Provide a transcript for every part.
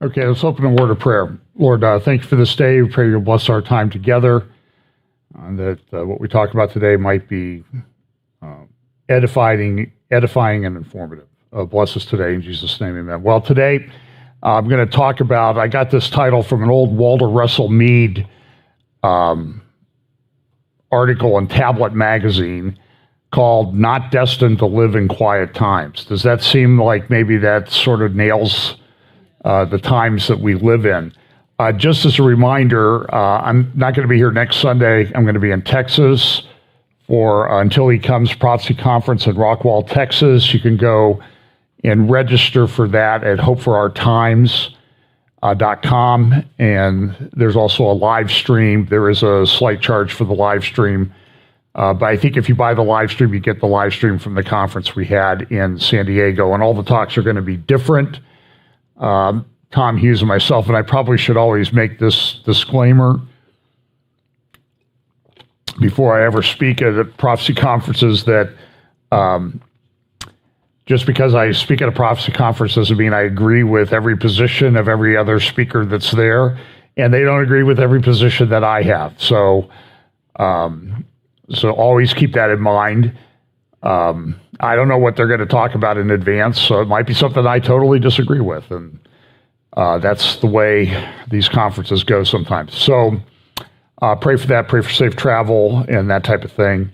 Okay, let's open a word of prayer. Lord, thank you for this day. We pray you'll bless our time together, that what we talk about today might be edifying and informative. Bless us today in Jesus' name, amen. Well, today I'm going to talk about, I got this title from an old Walter Russell Mead article in Tablet magazine called Not Destined to Live in Quiet Times. Does that seem like maybe that sort of nails the times that we live in? Just as a reminder, I'm not going to be here next Sunday. I'm going to be in Texas for Until He Comes Prophecy Conference in Rockwall, Texas. You can go and register for that at hopeforourtimes.com. And there's also a live stream. There is a slight charge for the live stream. But I think if you buy the live stream, you get the live stream from the conference we had in San Diego. And all the talks are going to be different. Tom Hughes and myself, and I probably should always make this disclaimer before I ever speak at the prophecy conferences that just because I speak at a prophecy conference doesn't mean I agree with every position of every other speaker that's there, and they don't agree with every position that I have. So always keep that in mind. I don't know what they're going to talk about in advance, so it might be something I totally disagree with, and that's the way these conferences go sometimes. So pray for that, pray for safe travel and that type of thing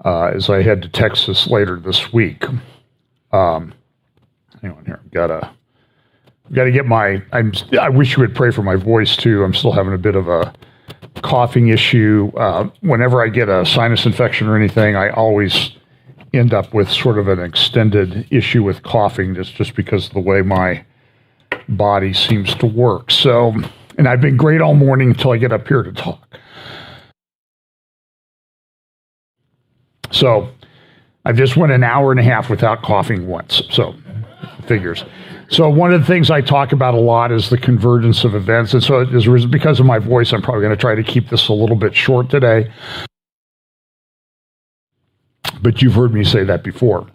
as I head to Texas later this week. Hang on here, gotta get I wish you would pray for my voice too. I'm still having a bit of a coughing issue. Whenever I get a sinus infection or anything, I always end up with sort of an extended issue with coughing just because of the way my body seems to work. So, and I've been great all morning until I get up here to talk. So I've just went an hour and a half without coughing once. So figures. So one of the things I talk about a lot is the convergence of events. And so because of my voice, I'm probably going to try to keep this a little bit short today. But you've heard me say that before.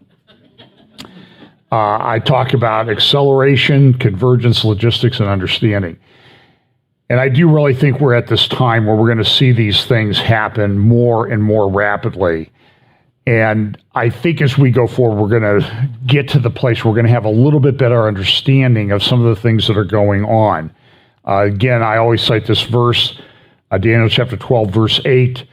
I talk about acceleration, convergence, logistics, and understanding. And I do really think we're at this time where we're going to see these things happen more and more rapidly. And I think as we go forward, we're going to get to the place where we're going to have a little bit better understanding of some of the things that are going on. Again, I always cite this verse, Daniel chapter 12, verse 8.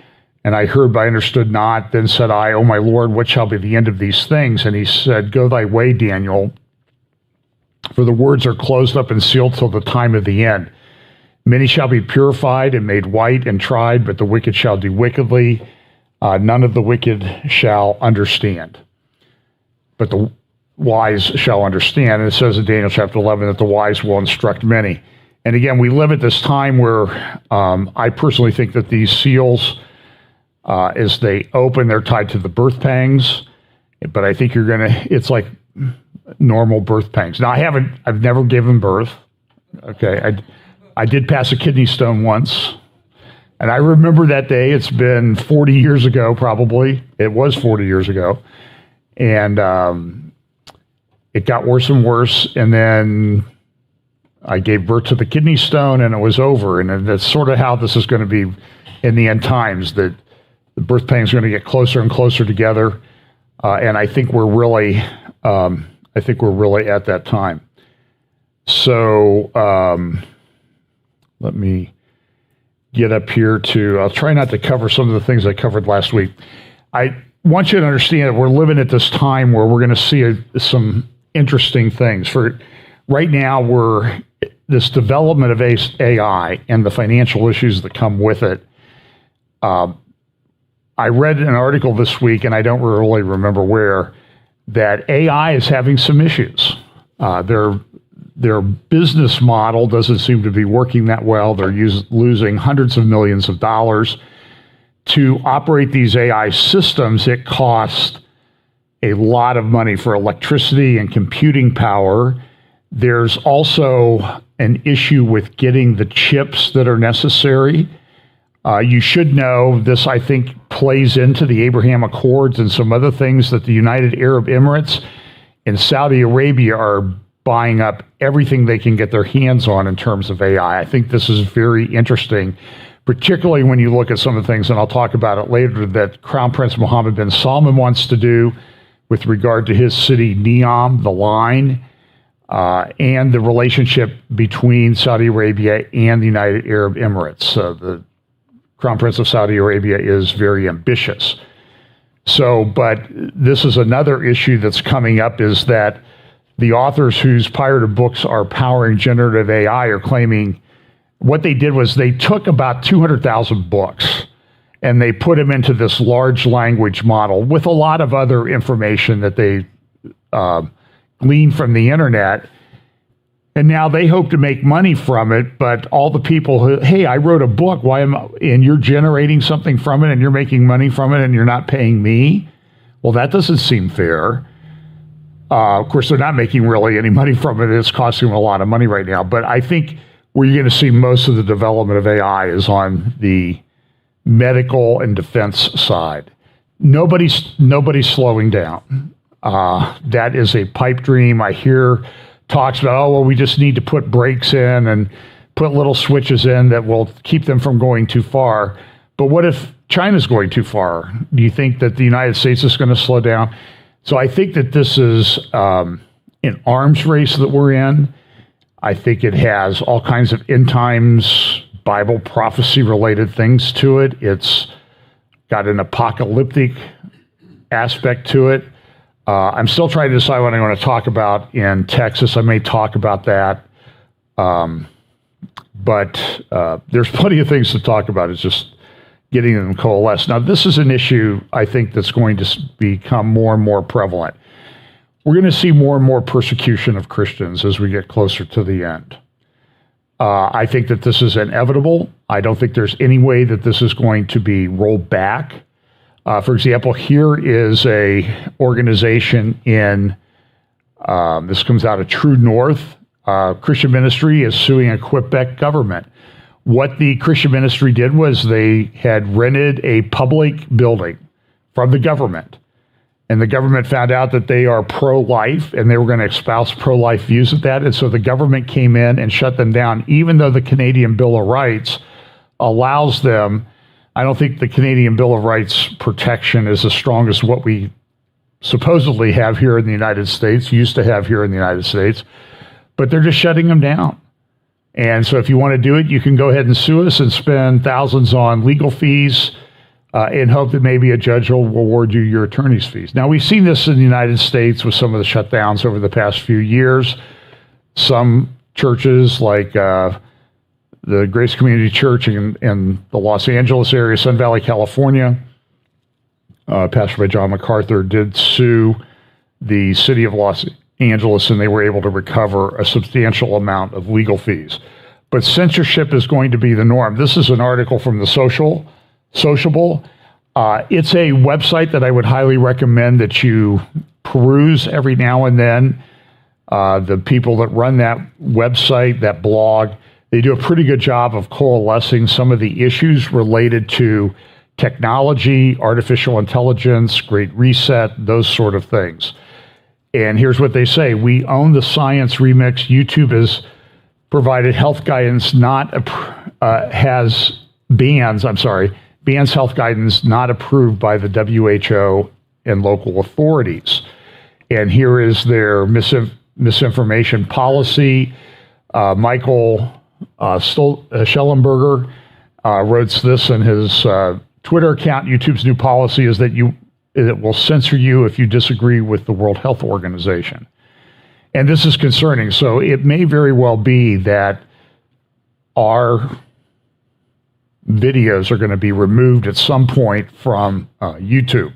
And I heard, but I understood not. Then said I, O my Lord, what shall be the end of these things? And he said, Go thy way, Daniel, for the words are closed up and sealed till the time of the end. Many shall be purified and made white and tried, but the wicked shall do wickedly. None of the wicked shall understand, but the wise shall understand. And it says in Daniel chapter 11 that the wise will instruct many. And again, we live at this time where I personally think that these seals, as they open, they're tied to the birth pangs, but I think it's like normal birth pangs. Now, I've never given birth. Okay. I did pass a kidney stone once, and I remember that day. It's been 40 years ago, probably. It was 40 years ago. And it got worse and worse. And then I gave birth to the kidney stone, and it was over. And that's sort of how this is going to be in the end times, that the birth pangs are going to get closer and closer together, and I think we're really at that time. So let me get up here I'll try not to cover some of the things I covered last week. I want you to understand that we're living at this time where we're going to see some interesting things. For right now, this development of AI and the financial issues that come with it. I read an article this week, and I don't really remember where, that AI is having some issues. Their business model doesn't seem to be working that well. They're losing hundreds of millions of dollars. To operate these AI systems, it costs a lot of money for electricity and computing power. There's also an issue with getting the chips that are necessary. You should know this, I think, plays into the Abraham Accords and some other things that the United Arab Emirates and Saudi Arabia are buying up everything they can get their hands on in terms of AI. I think this is very interesting, particularly when you look at some of the things, and I'll talk about it later, that Crown Prince Mohammed bin Salman wants to do with regard to his city, Neom, the line, and the relationship between Saudi Arabia and the United Arab Emirates. The Crown Prince of Saudi Arabia is very ambitious. So, but this is another issue that's coming up, is that the authors whose pirated books are powering generative AI are claiming what they did was they took about 200,000 books and they put them into this large language model with a lot of other information that they gleaned from the internet. And now they hope to make money from it, but all the people who, hey, I wrote a book, and you're generating something from it and you're making money from it and you're not paying me? Well, that doesn't seem fair. Of course, they're not making really any money from it. It's costing them a lot of money right now. But I think where you're going to see most of the development of AI is on the medical and defense side. Nobody's slowing down. That is a pipe dream. I hear talks about, oh, well, we just need to put brakes in and put little switches in that will keep them from going too far. But what if China's going too far? Do you think that the United States is going to slow down? So I think that this is an arms race that we're in. I think it has all kinds of end times Bible prophecy related things to it. It's got an apocalyptic aspect to it. I'm still trying to decide what I'm going to talk about in Texas. I may talk about that. But there's plenty of things to talk about. It's just getting them coalesced. Now, this is an issue, I think, that's going to become more and more prevalent. We're going to see more and more persecution of Christians as we get closer to the end. I think that this is inevitable. I don't think there's any way that this is going to be rolled back. For example, here is a organization in, this comes out of True North. Christian Ministry is suing a Quebec government. What the Christian Ministry did was they had rented a public building from the government. And the government found out that they are pro-life and they were going to espouse pro-life views of that. And so the government came in and shut them down, even though the Canadian Bill of Rights allows them. I don't think the Canadian Bill of Rights protection is as strong as what we supposedly have here in the United States, used to have here in the United States, but they're just shutting them down. And so if you want to do it, you can go ahead and sue us and spend thousands on legal fees and hope that maybe a judge will award you your attorney's fees. Now, we've seen this in the United States with some of the shutdowns over the past few years. Some churches like the Grace Community Church in the Los Angeles area, Sun Valley, California, pastored by John MacArthur, did sue the city of Los Angeles, and they were able to recover a substantial amount of legal fees. But censorship is going to be the norm. This is an article from the Sociable. It's a website that I would highly recommend that you peruse every now and then. The people that run that website, that blog, they do a pretty good job of coalescing some of the issues related to technology, artificial intelligence, Great Reset, those sort of things. And here's what they say. We own the science remix. YouTube has provided health guidance bans health guidance not approved by the WHO and local authorities. And here is their misinformation policy. Michael Schellenberger wrote this in his Twitter account. YouTube's new policy is that it will censor you if you disagree with the World Health Organization. And this is concerning. So it may very well be that our videos are going to be removed at some point from YouTube.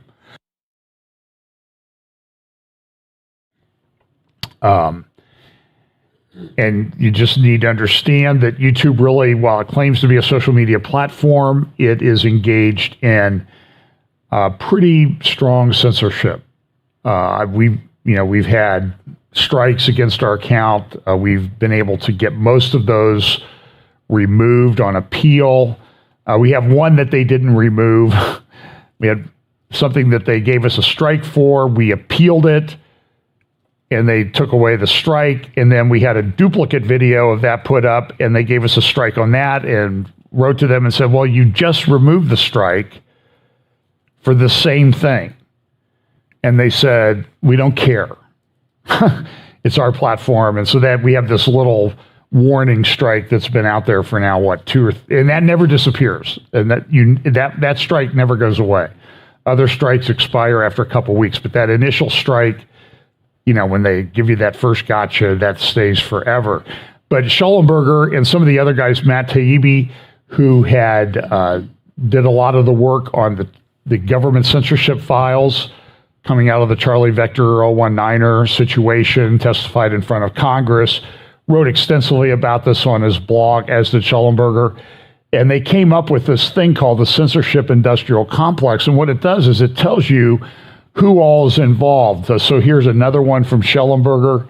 And you just need to understand that YouTube really, while it claims to be a social media platform, it is engaged in pretty strong censorship. We've had strikes against our account. We've been able to get most of those removed on appeal. We have one that they didn't remove. We had something that they gave us a strike for. We appealed it. and they took away the strike, and then we had a duplicate video of that put up, and they gave us a strike on that, and wrote to them and said, well, you just removed the strike for the same thing. And they said, we don't care. It's our platform. And so that we have this little warning strike that's been out there for now, and that never disappears. And that strike never goes away. Other strikes expire after a couple of weeks, but that initial strike, when they give you that first gotcha, that stays forever. But Schellenberger and some of the other guys, Matt Taibbi, who had did a lot of the work on the government censorship files coming out of the Charlie Vector 019er situation, testified in front of Congress, wrote extensively about this on his blog, as did Schellenberger. And they came up with this thing called the censorship industrial complex. And what it does is it tells you who all is involved. So here's another one from Schellenberger.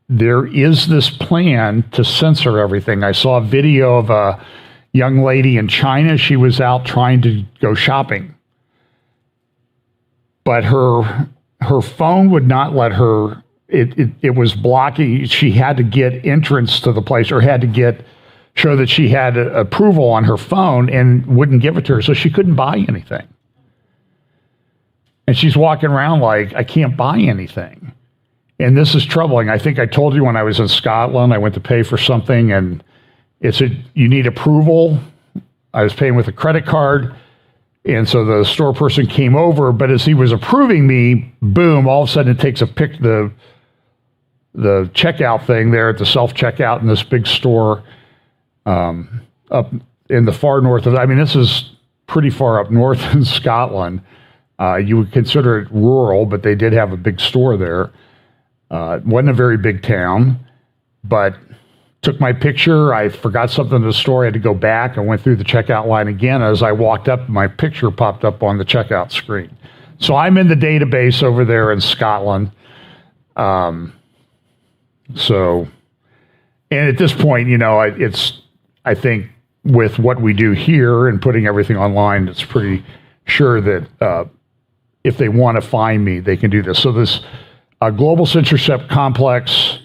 There is this plan to censor everything. I saw a video of a young lady in China. She was out trying to go shopping, but her phone would not let her. It was blocking. She had to get entrance to the place, or had to show that she had approval on her phone, and wouldn't give it to her, so she couldn't buy anything. And she's walking around like, I can't buy anything. And this is troubling. I think I told you when I was in Scotland, I went to pay for something, and it said, you need approval. I was paying with a credit card. And so the store person came over, but as he was approving me, boom, all of a sudden it takes the checkout thing there at the self-checkout in this big store up in the far north this is pretty far up north in Scotland. You would consider it rural, but they did have a big store there. It wasn't a very big town, but took my picture. I forgot something in the store. I had to go back. I went through the checkout line again. As I walked up, my picture popped up on the checkout screen. So I'm in the database over there in Scotland. And at this point, I think with what we do here and putting everything online, it's pretty sure that if they want to find me, they can do this. So this global censorship complex,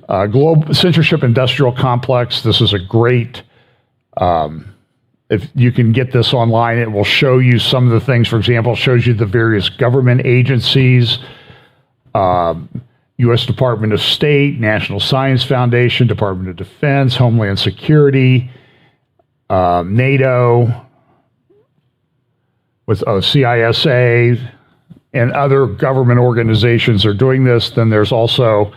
global censorship industrial complex. This is a great, if you can get this online, it will show you some of the things. For example, it shows you the various government agencies, U.S. Department of State, National Science Foundation, Department of Defense, Homeland Security, NATO, with CISA, and other government organizations are doing this. Then there's also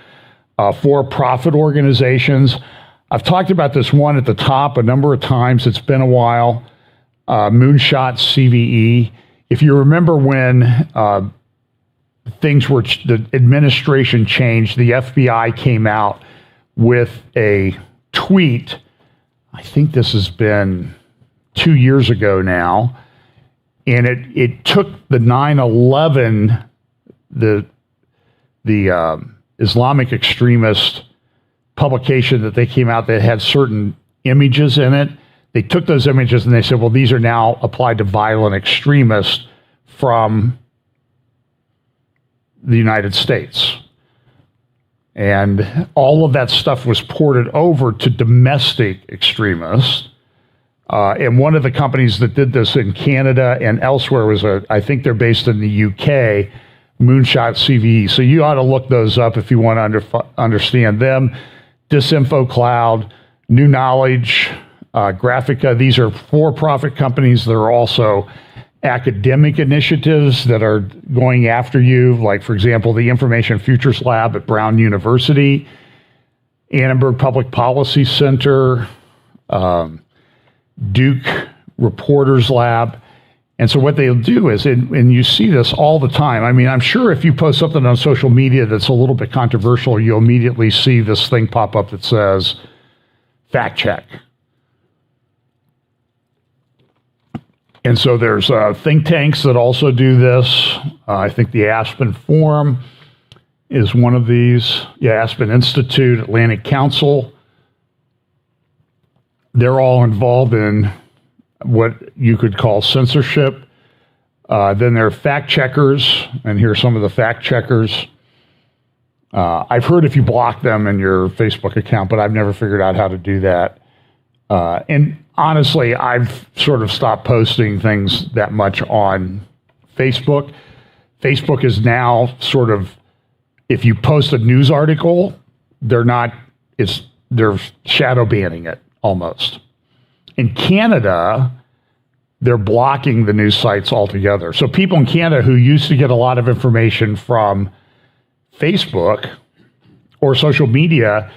for-profit organizations. I've talked about this one at the top a number of times. It's been a while. Moonshot CVE. If you remember when the administration changed, the FBI came out with a tweet. I think this has been 2 years ago now. And it took the 9/11, the Islamic extremist publication that they came out that had certain images in it. They took those images and they said, well, these are now applied to violent extremists from the United States. And all of that stuff was ported over to domestic extremists. And one of the companies that did this in Canada and elsewhere was I think they're based in the UK, Moonshot CVE. So you ought to look those up if you want to understand them. Disinfo Cloud, New Knowledge, Graphica. These are for-profit companies that are also academic initiatives that are going after you. Like, for example, the Information Futures Lab at Brown University, Annenberg Public Policy Center, Duke Reporters Lab. And so what they'll do is, and you see this all the time. I mean, I'm sure if you post something on social media that's a little bit controversial, you'll immediately see this thing pop up that says, fact check. And so there's think tanks that also do this. I think the Aspen Forum is one of these. Yeah, Aspen Institute, Atlantic Council. They're all involved in what you could call censorship. Then there are fact checkers, and here's some of the fact checkers. I've heard if you block them in your Facebook account, but I've never figured out how to do that. And honestly, I've sort of stopped posting things that much on Facebook. Facebook is now sort of, if you post a news article, they're shadow banning it almost. In Canada, they're blocking the news sites altogether. So people in Canada who used to get a lot of information from Facebook or social media,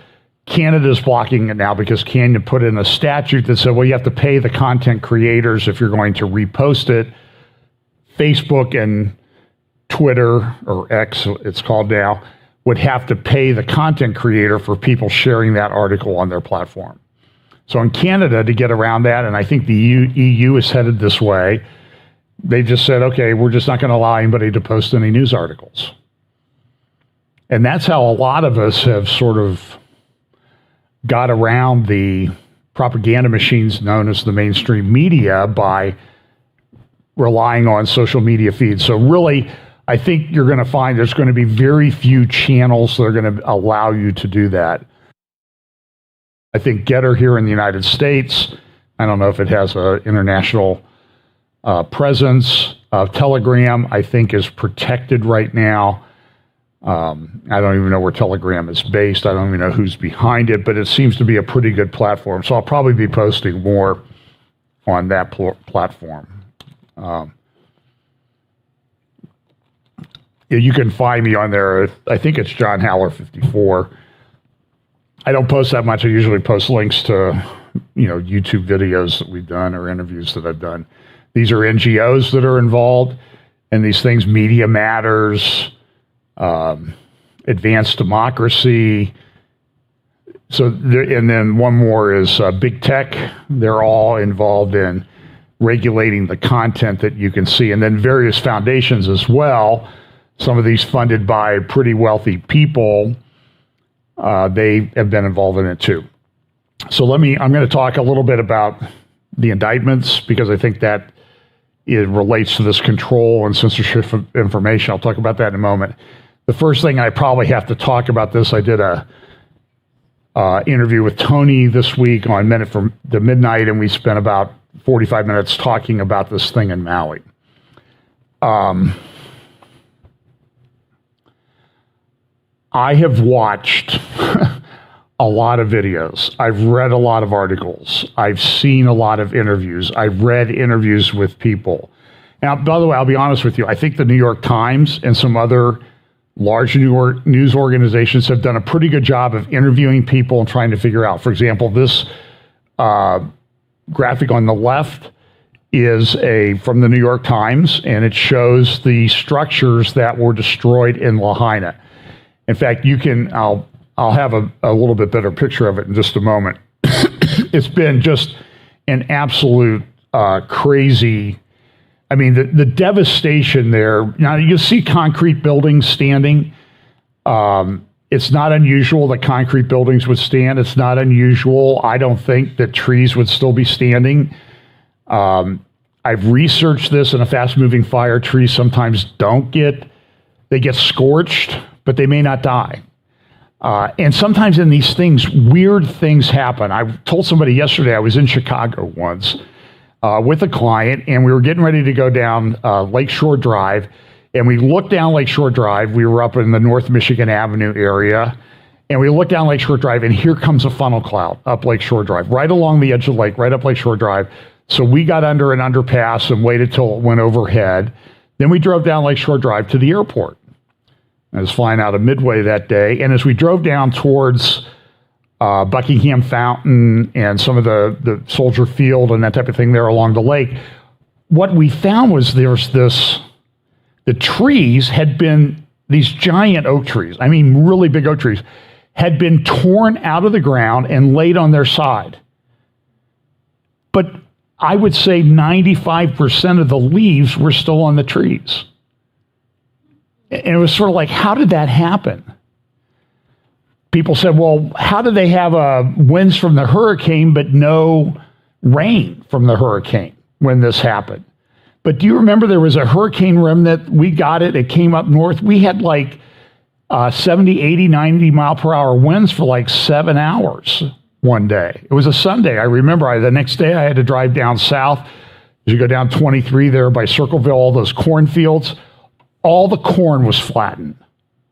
Canada's blocking it now because Canada put in a statute that said, well, you have to pay the content creators if you're going to repost it. Facebook and Twitter, or X it's called now, would have to pay the content creator for people sharing that article on their platform. So in Canada, to get around that, and I think the EU is headed this way, they just said, okay, we're just not going to allow anybody to post any news articles. And that's how a lot of us have sort of got around the propaganda machines known as the mainstream media by relying on social media feeds. So really, I think you're going to find there's going to be very few channels that are going to allow you to do that. I think Getter here in the United States, I don't know if it has an international presence. Telegram, I think, is protected right now. I don't even know where Telegram is based. I don't even know who's behind it, but it seems to be a pretty good platform. So I'll probably be posting more on that platform. You can find me on there. I think it's John Haller 54. I don't post that much. I usually post links to, YouTube videos that we've done or interviews that I've done. These are NGOs that are involved in these things. Media Matters, Advanced Democracy. And then one more is Big Tech. They're all involved in regulating the content that you can see. And then various foundations as well. Some of these funded by pretty wealthy people. They have been involved in it too. So I'm going to talk a little bit about the indictments because I think that it relates to this control and censorship of information. I'll talk about that in a moment. The first thing I probably have to talk about this, I did a interview with Tony this week on Minute from the Midnight, and we spent about 45 minutes talking about this thing in Maui. I have watched a lot of videos. I've read a lot of articles. I've seen a lot of interviews. I've read interviews with people. Now, by the way, I'll be honest with you. I think the New York Times and some other large news organizations have done a pretty good job of interviewing people and trying to figure out. For example, this graphic on the left is from the New York Times, and it shows the structures that were destroyed in Lahaina. In fact, I'll have a little bit better picture of it in just a moment. It's been just an absolute crazy. I mean, the devastation there. Now, you see concrete buildings standing. It's not unusual that concrete buildings would stand. It's not unusual, I don't think, that trees would still be standing. I've researched this. In a fast-moving fire, trees sometimes they get scorched, but they may not die. And sometimes in these things, weird things happen. I told somebody yesterday, I was in Chicago once with a client, and we were getting ready to go down Lakeshore Drive. And we looked down Lakeshore Drive. We were up in the North Michigan Avenue area. And we looked down Lakeshore Drive, and here comes a funnel cloud up Lakeshore Drive, right along the edge of the lake, right up Lakeshore Drive. So we got under an underpass and waited till it went overhead. Then we drove down Lakeshore Drive to the airport. I was flying out of Midway that day, and as we drove down towards Buckingham Fountain and some of the Soldier Field and that type of thing there along the lake, what we found was the trees had been, these giant oak trees, I mean really big oak trees, had been torn out of the ground and laid on their side. But I would say 95% of the leaves were still on the trees. And it was sort of like, how did that happen? People said, well, how did they have winds from the hurricane but no rain from the hurricane when this happened? But do you remember there was a hurricane remnant? We got it. It came up north. We had like 70, 80, 90 mile per hour winds for like 7 hours one day. It was a Sunday. I remember the next day I had to drive down south. As you go down 23 there by Circleville, all those cornfields, all the corn was flattened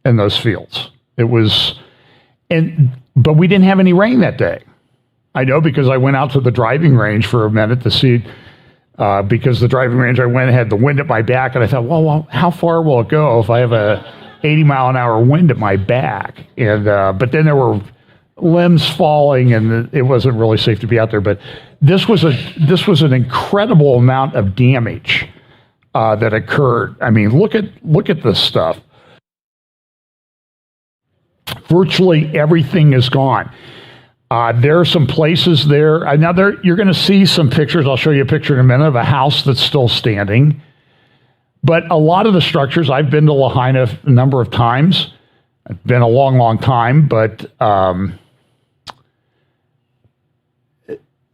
in those fields. It was, but we didn't have any rain that day. I know because I went out to the driving range for a minute to see, because the driving range I went had the wind at my back, and I thought, well, how far will it go if I have a 80 mile an hour wind at my back? And but then there were limbs falling, and it wasn't really safe to be out there. But this was an incredible amount of damage that occurred. I mean, look at this stuff. Virtually everything is gone. There are some places there. Now you're going to see some pictures. I'll show you a picture in a minute of a house that's still standing. But a lot of the structures, I've been to Lahaina a number of times. It's been a long, long time, but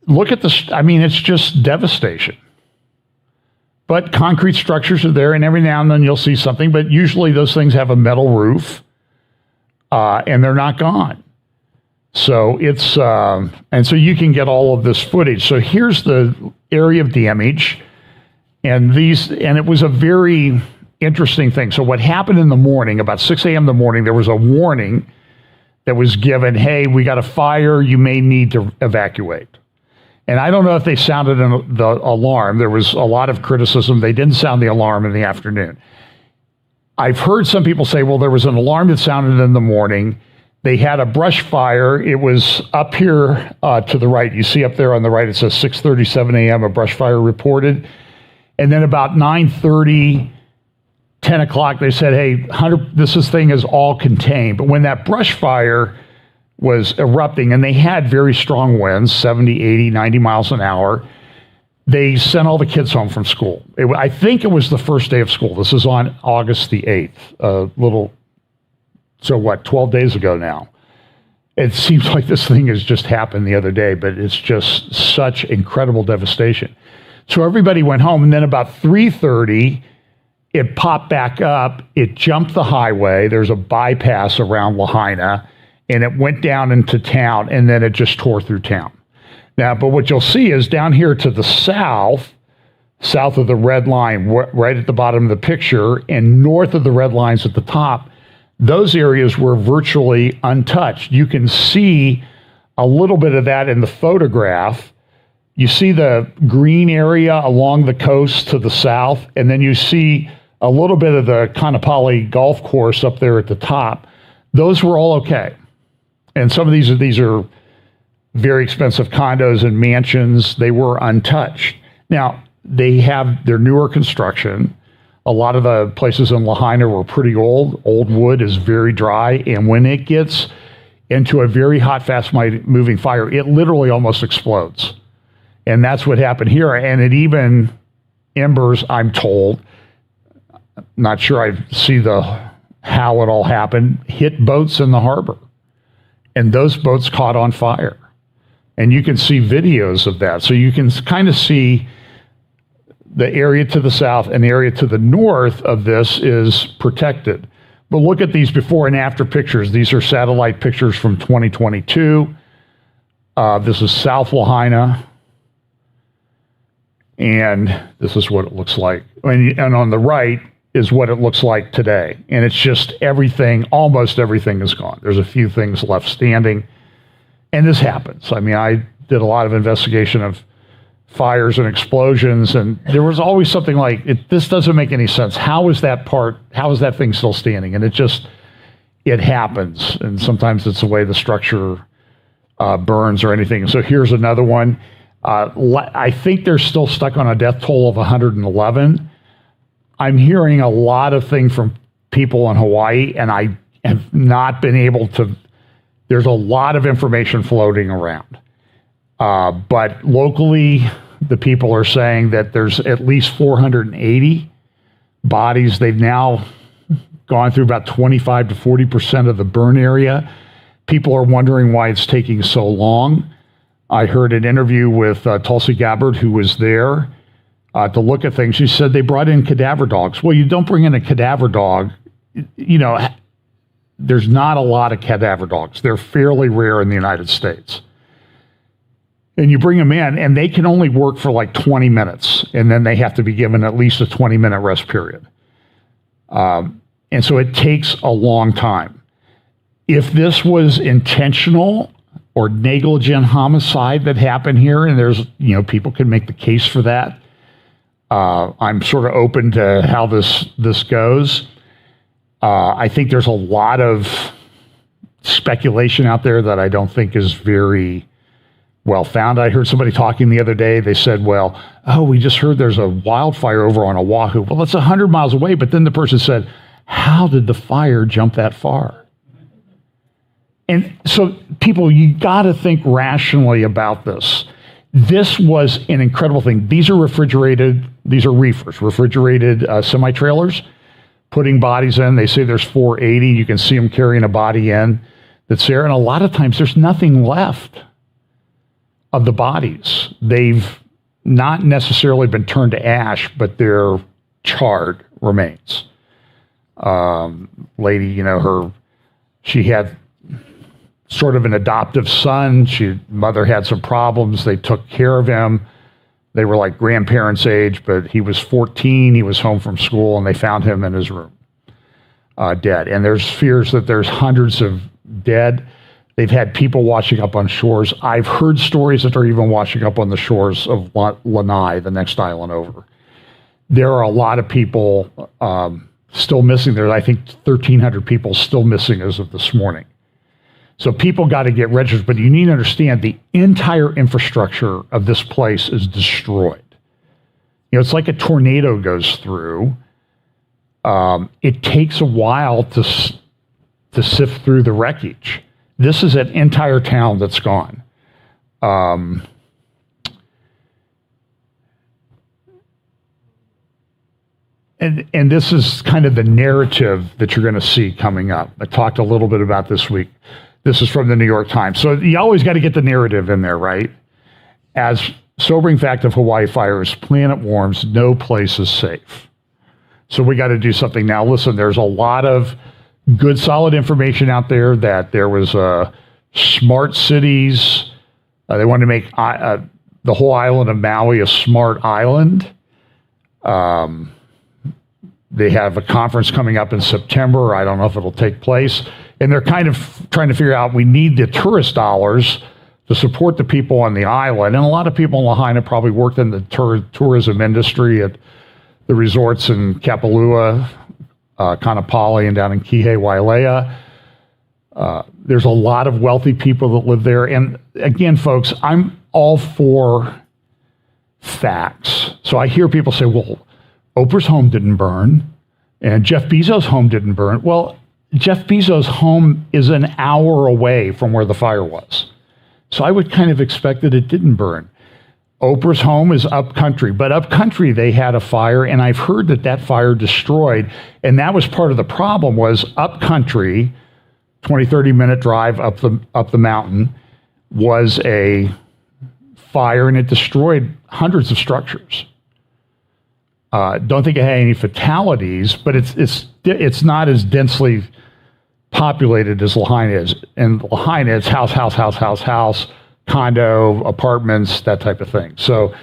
look at this. I mean, it's just devastation. But concrete structures are there, and every now and then you'll see something, but usually those things have a metal roof, and they're not gone. So it's, and so you can get all of this footage. So here's the area of damage, and it was a very interesting thing. So what happened in the morning, about 6 a.m. in the morning, there was a warning that was given, hey, we got a fire, you may need to evacuate. And I don't know if they sounded the alarm. There was a lot of criticism. They didn't sound the alarm in the afternoon. I've heard some people say, well, there was an alarm that sounded in the morning. They had a brush fire. It was up here to the right. You see up there on the right, it says 6:37 a.m., a brush fire reported. And then about 9:30, 10 o'clock, they said, hey, this thing is all contained. But when that brush fire was erupting, and they had very strong winds, 70, 80, 90 miles an hour, they sent all the kids home from school. I think it was the first day of school. This is on August the 8th, so what, 12 days ago now. It seems like this thing has just happened the other day, but it's just such incredible devastation. So everybody went home, and then about 3:30, it popped back up. It jumped the highway. There's a bypass around Lahaina, and it went down into town, and then it just tore through town. Now, but what you'll see is down here to the south of the red line, right at the bottom of the picture, and north of the red lines at the top, those areas were virtually untouched. You can see a little bit of that in the photograph. You see the green area along the coast to the south, and then you see a little bit of the Kanapali golf course up there at the top. Those were all okay. And some of these are very expensive condos and mansions. They were untouched. Now, they have their newer construction. A lot of the places in Lahaina were pretty old. Old wood is very dry, and when it gets into a very hot, fast-moving fire, it literally almost explodes. And that's what happened here. And it even embers, I'm told, not sure I see how it all happened, hit boats in the harbor. And those boats caught on fire. And you can see videos of that. So you can kind of see the area to the south and the area to the north of this is protected. But look at these before and after pictures. These are satellite pictures from 2022. This is South Lahaina. And this is what it looks like. And on the right is what it looks like today. And it's just almost everything is gone. There's a few things left standing. And this happens. I mean, I did a lot of investigation of fires and explosions, and there was always something like, this doesn't make any sense. How is that thing still standing? And it happens. And sometimes it's the way the structure burns or anything. So here's another one. I think they're still stuck on a death toll of 111. I'm hearing a lot of things from people in Hawaii, and I have not been able to. There's a lot of information floating around. But locally, the people are saying that there's at least 480 bodies. They've now gone through about 25 to 40% of the burn area. People are wondering why it's taking so long. I heard an interview with Tulsi Gabbard, who was there. to look at things. She said they brought in cadaver dogs. Well, you don't bring in a cadaver dog. There's not a lot of cadaver dogs. They're fairly rare in the United States. And you bring them in, and they can only work for like 20 minutes, and then they have to be given at least a 20-minute rest period. And so it takes a long time. If this was intentional or negligent homicide that happened here, and there's, people can make the case for that, I'm sort of open to how this goes. I think there's a lot of speculation out there that I don't think is very well found. I heard somebody talking the other day. They said, we just heard there's a wildfire over on Oahu. Well, it's 100 miles away. But then the person said, how did the fire jump that far? And so people, you got to think rationally about this. This was an incredible thing. These are reefers, refrigerated semi-trailers, putting bodies in. They say there's 480. You can see them carrying a body in that's there. And a lot of times there's nothing left of the bodies. They've not necessarily been turned to ash, but their charred remains. Lady, she had sort of an adoptive son. Mother had some problems. They took care of him. They were like grandparents' age, but he was 14. He was home from school, and they found him in his room, dead. And there's fears that there's hundreds of dead. They've had people washing up on shores. I've heard stories that they're even washing up on the shores of Lanai, the next island over. There are a lot of people still missing. There's, I think, 1,300 people still missing as of this morning. So people got to get registered, but you need to understand the entire infrastructure of this place is destroyed. It's like a tornado goes through. It takes a while to sift through the wreckage. This is an entire town that's gone. And this is kind of the narrative that you're going to see coming up. I talked a little bit about this week. This is from the New York Times. So you always got to get the narrative in there, right? As sobering fact of Hawaii fires, planet warms, no place is safe. So we got to do something now. Listen, there's a lot of good, solid information out there that there was smart cities. They wanted to make the whole island of Maui a smart island. They have a conference coming up in September. I don't know if it'll take place. And they're kind of trying to figure out, we need the tourist dollars to support the people on the island. And a lot of people in Lahaina probably worked in the tourism industry at the resorts in Kapalua, Kanapali, and down in Kihei, Wailea. There's a lot of wealthy people that live there. And again, folks, I'm all for facts. So I hear people say, well, Oprah's home didn't burn, and Jeff Bezos' home didn't burn. Well, Jeff Bezos' home is an hour away from where the fire was. So I would kind of expect that it didn't burn. Oprah's home is up country, but up country they had a fire, and I've heard that fire destroyed, and that was part of the problem. Was up country, 20-30-minute drive up the mountain, was a fire, and it destroyed hundreds of structures. Don't think it had any fatalities, but it's not as densely populated as Lahaina is. And Lahaina, it's house, condo, apartments, that type of thing. So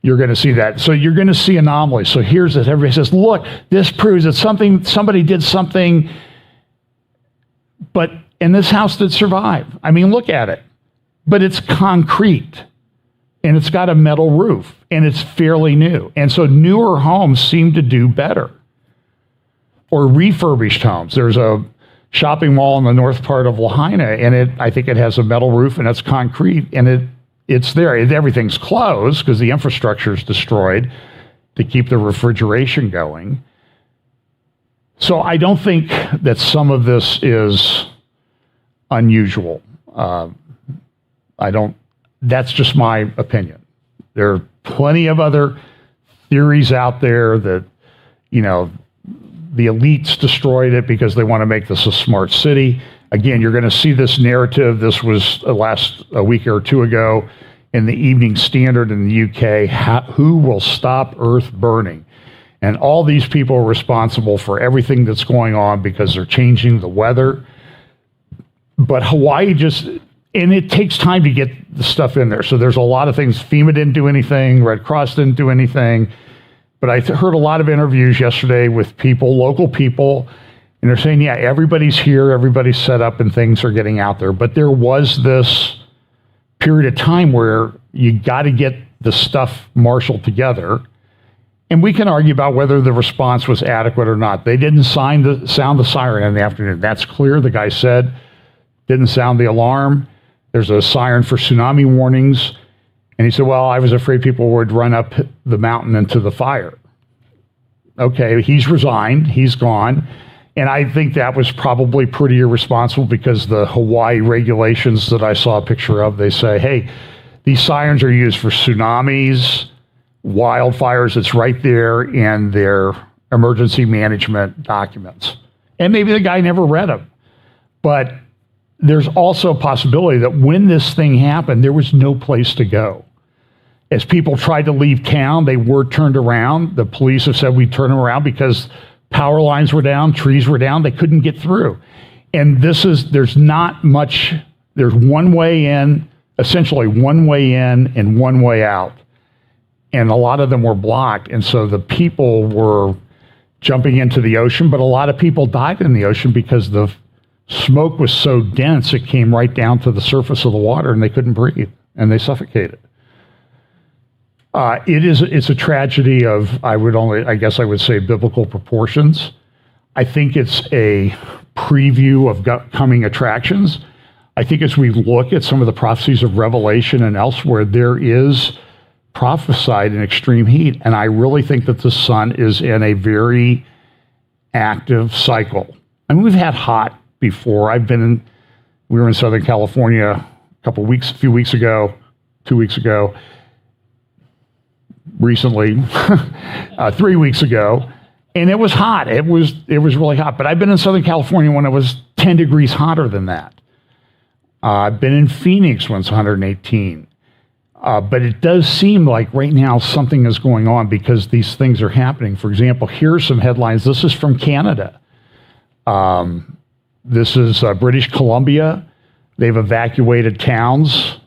you're going to see that. So you're going to see anomalies. So here's this. Everybody says, look, this proves that somebody did something, and this house did survive. I mean, look at it. But it's concrete, and it's got a metal roof, and it's fairly new. And so newer homes seem to do better. Or refurbished homes. There's a shopping mall in the north part of Lahaina, and I think it has a metal roof, and it's concrete, and it's there. Everything's closed because the infrastructure is destroyed to keep the refrigeration going. So I don't think that some of this is unusual. That's just my opinion. There are plenty of other theories out there that, the elites destroyed it because they want to make this a smart city. Again, you're going to see this narrative. This was a week or two ago in the Evening Standard in the UK, who will stop Earth burning? And all these people are responsible for everything that's going on because they're changing the weather. But Hawaii and it takes time to get the stuff in there. So there's a lot of things. FEMA didn't do anything. Red Cross didn't do anything. But I heard a lot of interviews yesterday with people, local people, and they're saying, yeah, everybody's here, everybody's set up, and things are getting out there. But there was this period of time where you got to get the stuff marshaled together. And we can argue about whether the response was adequate or not. They didn't sound the siren in the afternoon. That's clear. The guy said, didn't sound the alarm. There's a siren for tsunami warnings. And he said, well, I was afraid people would run up the mountain into the fire. Okay, he's resigned. He's gone. And I think that was probably pretty irresponsible because the Hawaii regulations that I saw a picture of, they say, hey, these sirens are used for tsunamis, wildfires. It's right there in their emergency management documents. And maybe the guy never read them. But there's also a possibility that when this thing happened, there was no place to go. As people tried to leave town, they were turned around. The police have said we turned them around because power lines were down, trees were down, they couldn't get through. And there's not much, there's one way in, essentially one way in and one way out. And a lot of them were blocked. And so the people were jumping into the ocean, but a lot of people died in the ocean because the smoke was so dense, it came right down to the surface of the water and they couldn't breathe and they suffocated. It's a tragedy of, I guess I would say, biblical proportions. I think it's a preview of coming attractions. I think as we look at some of the prophecies of Revelation and elsewhere, there is prophesied in extreme heat. And I really think that the sun is in a very active cycle. I mean, we've had hot before. We were in Southern California a few weeks ago, 2 weeks ago, recently, 3 weeks ago, and it was hot. It was really hot. But I've been in Southern California when it was 10 degrees hotter than that. I've been in Phoenix when it's 118. But it does seem like right now something is going on because these things are happening. For example, here are some headlines. This is from Canada. This is British Columbia. They've evacuated towns.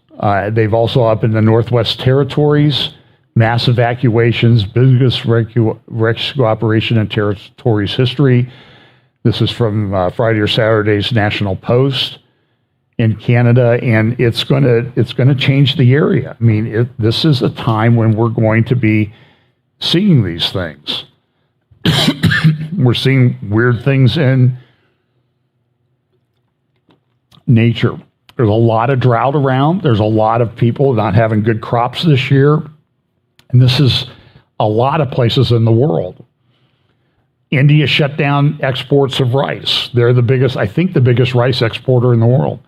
They've also up in the Northwest Territories, mass evacuations, biggest rescue operation in territory's history. This is from Friday or Saturday's National Post in Canada, and it's going to change the area. I mean, this is a time when we're going to be seeing these things. We're seeing weird things in nature. There's a lot of drought around. There's a lot of people not having good crops this year. And this is a lot of places in the world. India shut down exports of rice. They're the biggest rice exporter in the world.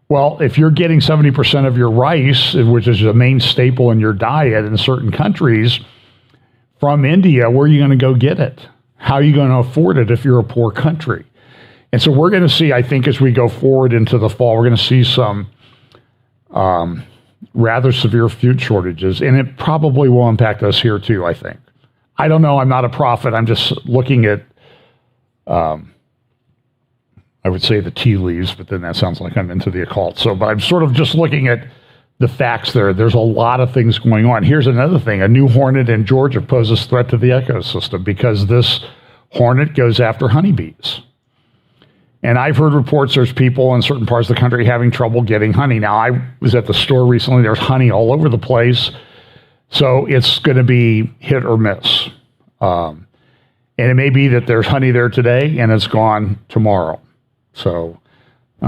Well, if you're getting 70% of your rice, which is a main staple in your diet in certain countries, from India, where are you going to go get it? How are you going to afford it if you're a poor country? And so we're going to see, I think, as we go forward into the fall, we're going to see some rather severe food shortages, and it probably will impact us here too, I think. I don't know. I'm not a prophet. I'm just looking at, I would say the tea leaves, but then that sounds like I'm into the occult. But I'm sort of just looking at the facts there. There's a lot of things going on. Here's another thing. A new hornet in Georgia poses threat to the ecosystem because this hornet goes after honeybees. And I've heard reports there's people in certain parts of the country having trouble getting honey. Now, I was at the store recently. There's honey all over the place. So it's going to be hit or miss. And it may be that there's honey there today and it's gone tomorrow. So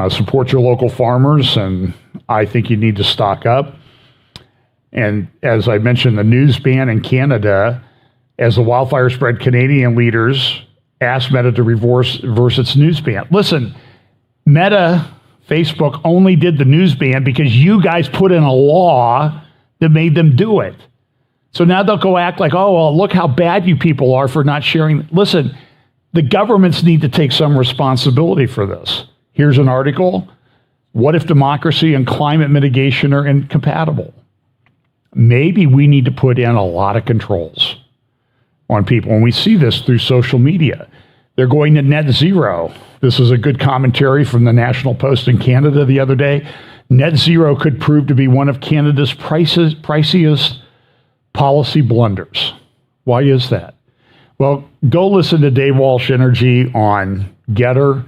support your local farmers, and I think you need to stock up. And as I mentioned, the news ban in Canada, as the wildfire spread, Canadian leaders asked Meta to reverse its news ban. Listen, Meta, Facebook only did the news ban because you guys put in a law that made them do it. So now they'll go act like, oh, well, look how bad you people are for not sharing. Listen, the governments need to take some responsibility for this. Here's an article. What if democracy and climate mitigation are incompatible? maybe we need to put in a lot of controls on people. And we see this through social media. They're going to net zero. This is a good commentary from the National Post in Canada the other day. Net zero could prove to be one of Canada's priciest policy blunders. Why is that? Well, go listen to Dave Walsh Energy on Getter.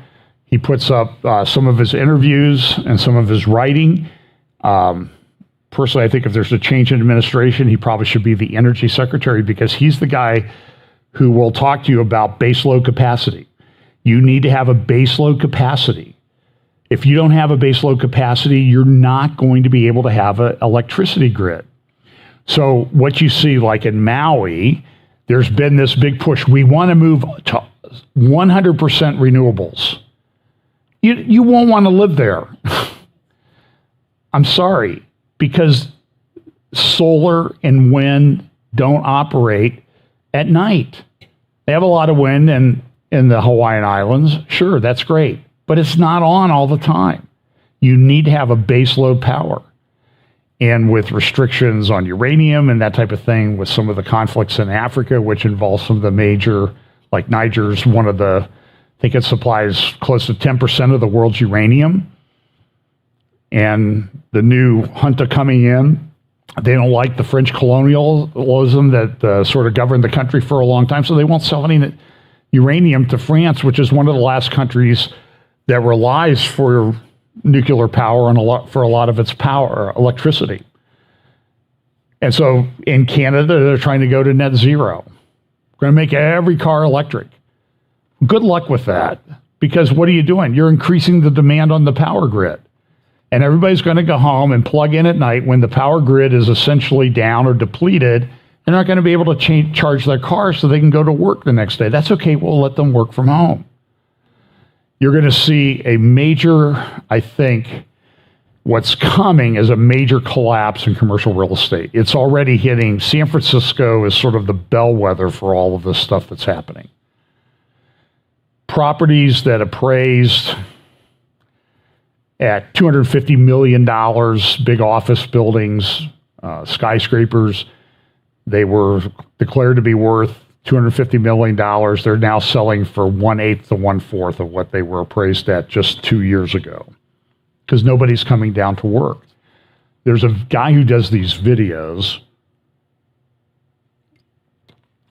He puts up some of his interviews and some of his writing. Personally, I think if there's a change in administration, he probably should be the energy secretary, because he's the guy who will talk to you about baseload capacity. You need to have a baseload capacity. If you don't have a baseload capacity, you're not going to be able to have an electricity grid. So what you see, like in Maui, there's been this big push. We want to move to 100% renewables. You won't want to live there. I'm sorry, because solar and wind don't operate at night. They have a lot of wind in the Hawaiian Islands. Sure, that's great, but it's not on all the time. You need to have a baseload power. And with restrictions on uranium and that type of thing, with some of the conflicts in Africa, which involve some of the major, like Niger's one of the, I think it supplies close to 10% of the world's uranium. And the new junta coming in, they don't like the French colonialism that sort of governed the country for a long time, so they won't sell any uranium to France, which is one of the last countries that relies for nuclear power and for a lot of its power, electricity. And so in Canada, they're trying to go to net zero. We're going to make every car electric. Good luck with that, because what are you doing? You're increasing the demand on the power grid. And everybody's going to go home and plug in at night when the power grid is essentially down or depleted. They're not going to be able to charge their cars so they can go to work the next day. That's okay. We'll let them work from home. You're going to see a major, I think, what's coming is a major collapse in commercial real estate. It's already hitting. San Francisco is sort of the bellwether for all of this stuff that's happening. Properties that appraised at $250 million, big office buildings, skyscrapers, they were declared to be worth $250 million. They're now selling for 1/8 to 1/4 of what they were appraised at just 2 years ago, because nobody's coming down to work. There's a guy who does these videos.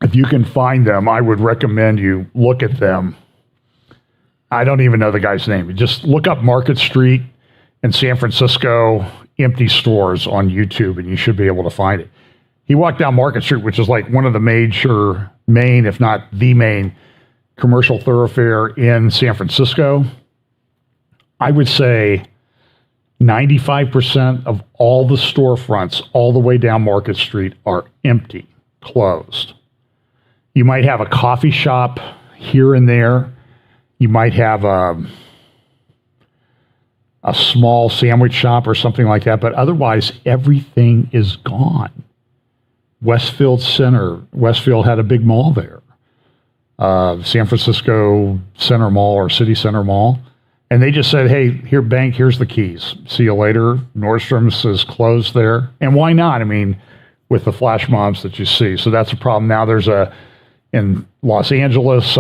If you can find them, I would recommend you look at them. I don't even know the guy's name. Just look up Market Street in San Francisco, empty stores on YouTube, and you should be able to find it. He walked down Market Street, which is like one of the major main, if not the main, commercial thoroughfare in San Francisco. I would say 95% of all the storefronts all the way down Market Street are empty, closed. You might have a coffee shop here and there. You might have a small sandwich shop or something like that, but otherwise everything is gone. Westfield had a big mall there. San Francisco Center Mall or City Center Mall. And they just said, hey, here, bank, here's the keys. See you later. Nordstrom's is closed there. And why not? I mean, with the flash mobs that you see. So that's a problem. Now there's in Los Angeles,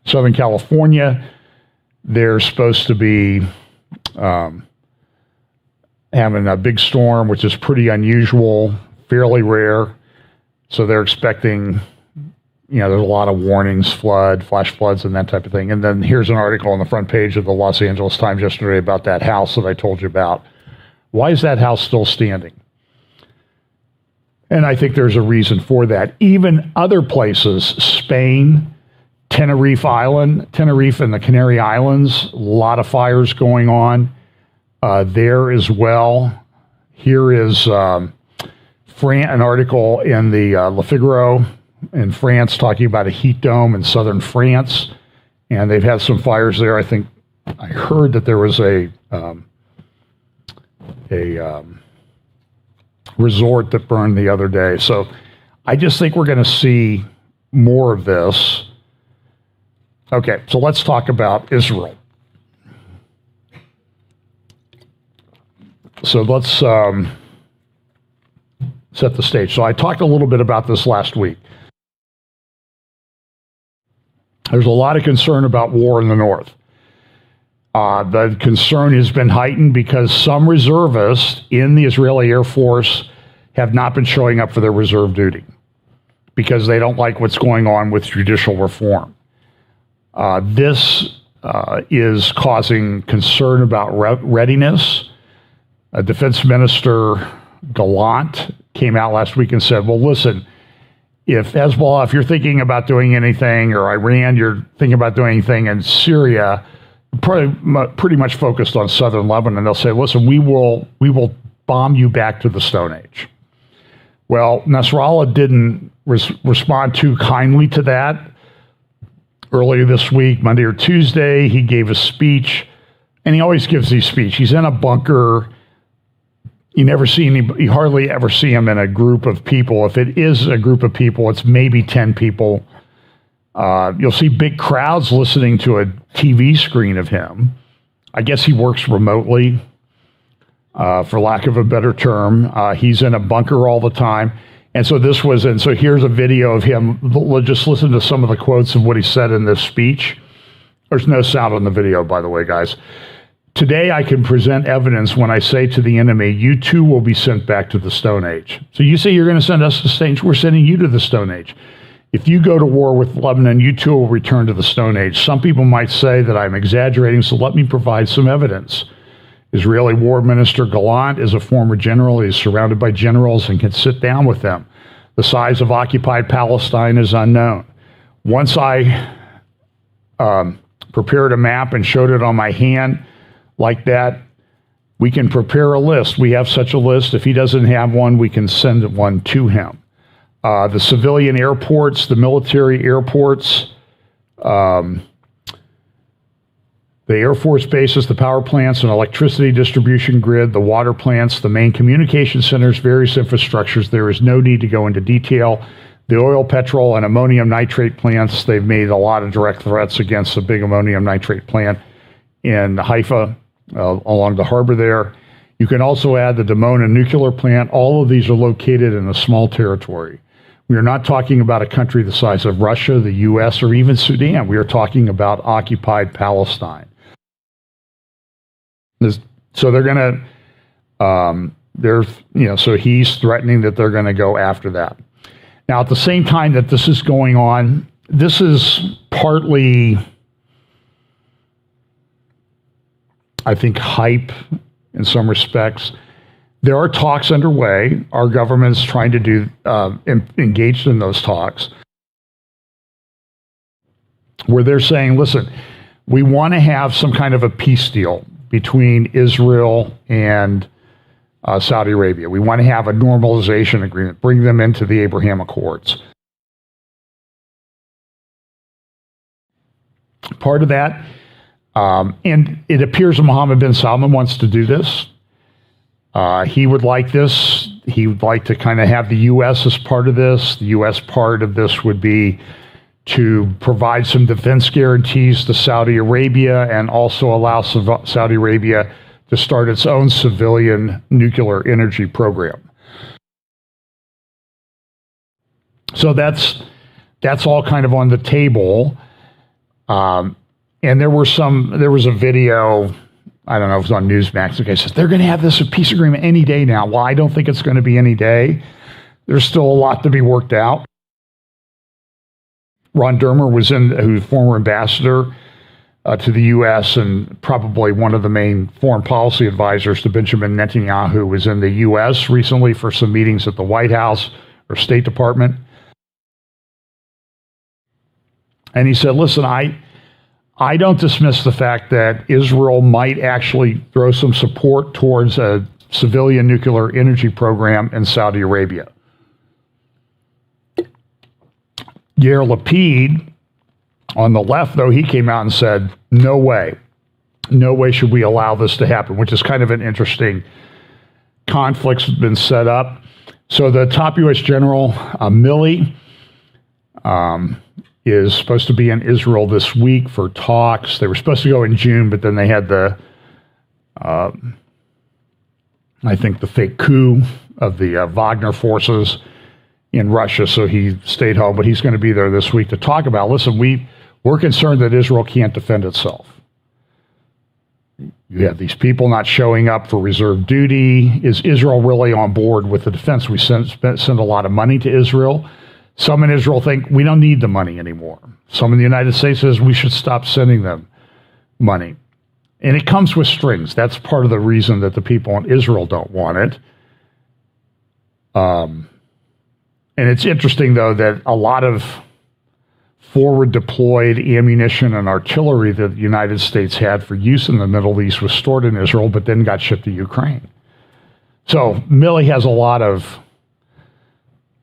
Southern California, they're supposed to be having a big storm, which is pretty unusual, fairly rare. So they're expecting, there's a lot of warnings, flash floods and that type of thing. And then here's an article on the front page of the Los Angeles Times yesterday about that house that I told you about. Why is that house still standing? And I think there's a reason for that. Even other places, Spain, Tenerife and the Canary Islands, a lot of fires going on there as well. Here is an article in the Le Figaro in France talking about a heat dome in southern France, and they've had some fires there. I think I heard that there was a resort that burned the other day. So I just think we're going to see more of this. Okay, so let's talk about Israel. So let's set the stage. So I talked a little bit about this last week. There's a lot of concern about war in the north. The concern has been heightened because some reservists in the Israeli Air Force have not been showing up for their reserve duty because they don't like what's going on with judicial reform. This is causing concern about readiness. Defense Minister Gallant came out last week and said, well, listen, if Hezbollah, if you're thinking about doing anything, or Iran, you're thinking about doing anything in Syria, pretty much focused on southern Lebanon, they'll say, listen, we will bomb you back to the Stone Age. Well, Nasrallah didn't respond too kindly to that. Earlier this week, Monday or Tuesday, he gave a speech, and he always gives these speeches. He's in a bunker. You hardly ever see him in a group of people. If it is a group of people, it's maybe 10 people. You'll see big crowds listening to a TV screen of him. I guess he works remotely, for lack of a better term. He's in a bunker all the time. And so here's a video of him. Just listen to some of the quotes of what he said in this speech. There's no sound on the video, by the way, guys. Today I can present evidence when I say to the enemy, you too will be sent back to the Stone Age. So you say you're going to send us to the Stone Age. We're sending you to the Stone Age. If you go to war with Lebanon, you too will return to the Stone Age. Some people might say that I'm exaggerating, so let me provide some evidence. Israeli War Minister Gallant is a former general. He's surrounded by generals and can sit down with them. The size of occupied Palestine is unknown. Once I prepared a map and showed it on my hand like that, we can prepare a list. We have such a list. If he doesn't have one, we can send one to him. The civilian airports, the military airports, the Air Force bases, the power plants and electricity distribution grid, the water plants, the main communication centers, various infrastructures. There is no need to go into detail. The oil, petrol, and ammonium nitrate plants, they've made a lot of direct threats against the big ammonium nitrate plant in Haifa, along the harbor there. You can also add the Dimona nuclear plant. All of these are located in a small territory. We are not talking about a country the size of Russia, the U.S., or even Sudan. We are talking about occupied Palestine. So they're going to, so he's threatening that they're going to go after that. Now, at the same time that this is going on, this is partly, I think, hype in some respects. There are talks underway. Our government's trying to do, engaged in those talks, where they're saying, listen, we want to have some kind of a peace deal between Israel and Saudi Arabia. We want to have a normalization agreement, bring them into the Abraham Accords. Part of that, and it appears that Mohammed bin Salman wants to do this. He would like this. He would like to kind of have the U.S. as part of this. The U.S. part of this would be to provide some defense guarantees to Saudi Arabia and also allow Saudi Arabia to start its own civilian nuclear energy program. So that's all kind of on the table. And there was a video, I don't know if it was on Newsmax, the guy says, they're going to have this peace agreement any day now. Well, I don't think it's going to be any day. There's still a lot to be worked out. Ron Dermer who's former ambassador to the U.S. and probably one of the main foreign policy advisors to Benjamin Netanyahu, was in the U.S. recently for some meetings at the White House or State Department. And he said, listen, I don't dismiss the fact that Israel might actually throw some support towards a civilian nuclear energy program in Saudi Arabia. Yair Lapid, on the left, though, he came out and said, no way. No way should we allow this to happen, which is kind of an interesting conflict's been set up. So the top U.S. General, Milley, is supposed to be in Israel this week for talks. They were supposed to go in June, but then they had I think the fake coup of the Wagner forces in Russia, so he stayed home. But he's going to be there this week to talk about, listen, we're concerned that Israel can't defend itself. You have these people not showing up for reserve duty. Is Israel really on board with the defense? We send a lot of money to Israel. Some in Israel think we don't need the money anymore. Some in the United States says we should stop sending them money. And it comes with strings. That's part of the reason that the people in Israel don't want it. And it's interesting, though, that a lot of forward deployed ammunition and artillery that the United States had for use in the Middle East was stored in Israel, but then got shipped to Ukraine. So Milley has a lot of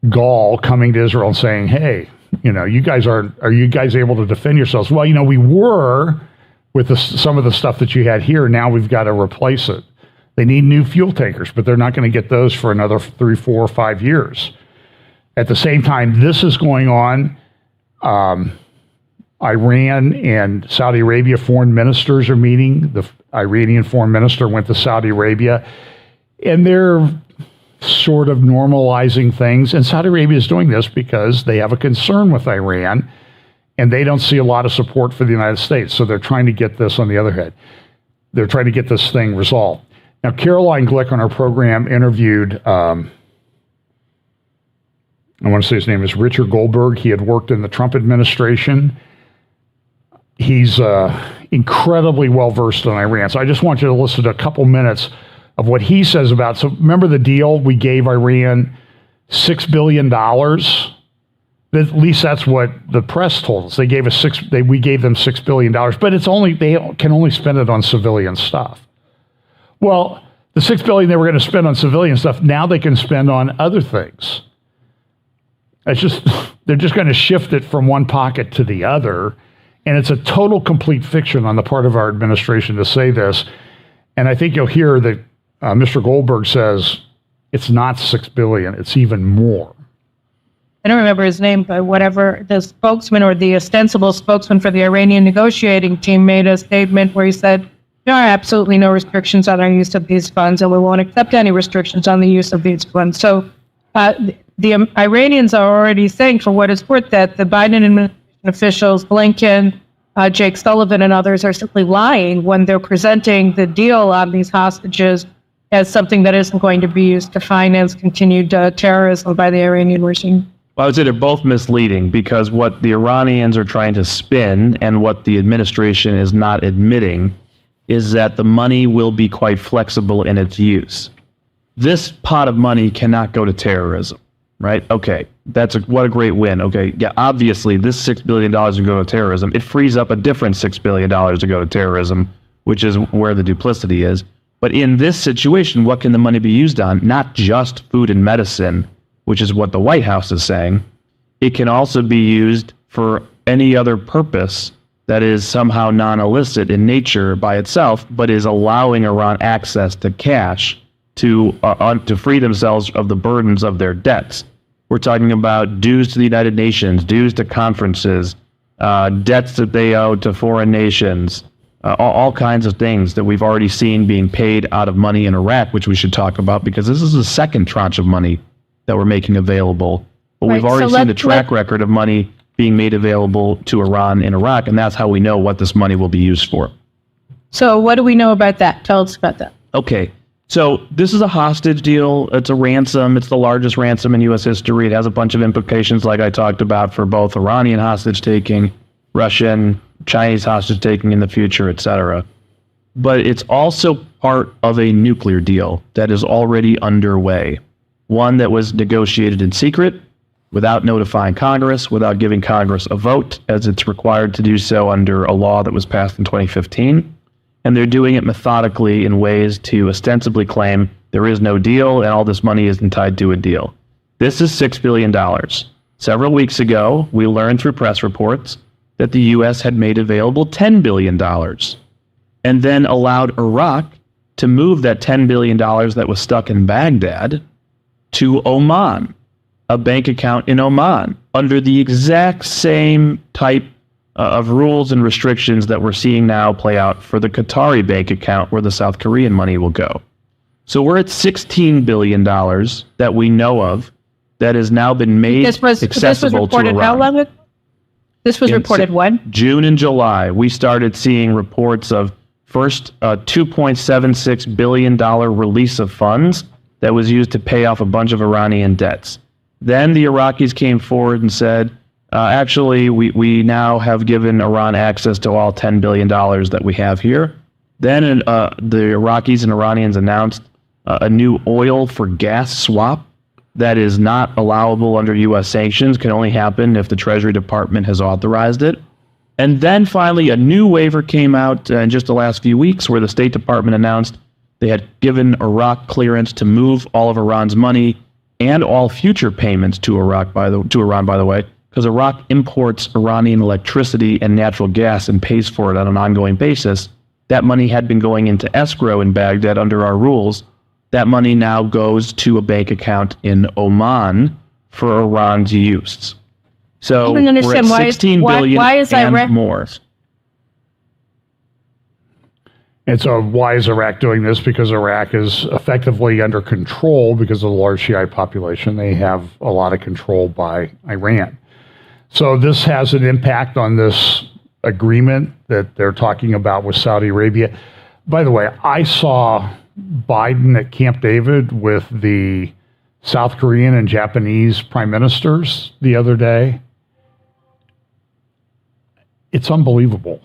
gall coming to Israel and saying, hey, are you guys able to defend yourselves? Well, we were with some of the stuff that you had here. Now we've got to replace it. They need new fuel tankers, but they're not going to get those for another 3, 4, or 5 years. At the same time, this is going on. Iran and Saudi Arabia foreign ministers are meeting. The Iranian foreign minister went to Saudi Arabia, and they're sort of normalizing things. And Saudi Arabia is doing this because they have a concern with Iran, and they don't see a lot of support for the United States. So they're trying to get this on the other hand. They're trying to get this thing resolved. Now, Caroline Glick on our program interviewed, I want to say his name is Richard Goldberg. He had worked in the Trump administration. He's incredibly well-versed on Iran. So I just want you to listen to a couple minutes of what he says about. So remember the deal? We gave Iran $6 billion. At least that's what the press told us. We gave them $6 billion, but they can only spend it on civilian stuff. Well, the $6 billion they were going to spend on civilian stuff, now they can spend on other things. They're just going to shift it from one pocket to the other. And it's a total complete fiction on the part of our administration to say this. And I think you'll hear that Mr. Goldberg says it's not $6 billion, it's even more. I don't remember his name, but whatever, the spokesman or the ostensible spokesman for the Iranian negotiating team made a statement where he said, there are absolutely no restrictions on our use of these funds, and we won't accept any restrictions on the use of these funds. So the Iranians are already saying, for what it's worth, that the Biden administration officials, Blinken, Jake Sullivan, and others are simply lying when they're presenting the deal on these hostages as something that isn't going to be used to finance continued terrorism by the Iranian regime. Well, I would say they're both misleading, because what the Iranians are trying to spin and what the administration is not admitting is that the money will be quite flexible in its use. This pot of money cannot go to terrorism, right? Okay, what a great win. Okay, yeah, obviously this $6 billion to go to terrorism. It frees up a different $6 billion to go to terrorism, which is where the duplicity is. But in this situation, what can the money be used on? Not just food and medicine, which is what the White House is saying. It can also be used for any other purpose that is somehow non-illicit in nature by itself, but is allowing Iran access to cash to free themselves of the burdens of their debts. We're talking about dues to the United Nations, dues to conferences, debts that they owe to foreign nations, all kinds of things that we've already seen being paid out of money in Iraq, which we should talk about, because this is the second tranche of money that we're making available. But we've already seen the track record of money being made available to Iran in Iraq, and that's how we know what this money will be used for. So what do we know about that? Tell us about that. Okay. So this is a hostage deal. It's a ransom. It's the largest ransom in U.S. history. It has a bunch of implications, like I talked about, for both Iranian hostage-taking, Russian, Chinese hostage-taking in the future, etc. But it's also part of a nuclear deal that is already underway, one that was negotiated in secret, without notifying Congress, without giving Congress a vote, as it's required to do so under a law that was passed in 2015. And they're doing it methodically in ways to ostensibly claim there is no deal and all this money isn't tied to a deal. This is $6 billion. Several weeks ago, we learned through press reports that the U.S. had made available $10 billion and then allowed Iraq to move that $10 billion that was stuck in Baghdad to Oman, a bank account in Oman, under the exact same type of rules and restrictions that we're seeing now play out for the Qatari bank account where the South Korean money will go. So we're at $16 billion that we know of that has now been made accessible this was reported to Iran. how long ago? This was reported when? June and July. We started seeing reports of first a $2.76 billion release of funds that was used to pay off a bunch of Iranian debts. Then the Iraqis came forward and said, actually, we now have given Iran access to all $10 billion that we have here. Then the Iraqis and Iranians announced a new oil for gas swap that is not allowable under U.S. sanctions, can only happen if the Treasury Department has authorized it. And then finally, a new waiver came out in just the last few weeks where the State Department announced they had given Iraq clearance to move all of Iran's money and all future payments to Iran, by the way, because Iraq imports Iranian electricity and natural gas and pays for it on an ongoing basis. That money had been going into escrow in Baghdad under our rules. That money now goes to a bank account in Oman for Iran's use. So I don't we're at understand why is and Iraq more. And so why is Iraq doing this? Because Iraq is effectively under control because of the large Shiite population. They have a lot of control by Iran. So this has an impact on this agreement that they're talking about with Saudi Arabia. By the way, I saw Biden at Camp David with the South Korean and Japanese prime ministers the other day. It's unbelievable.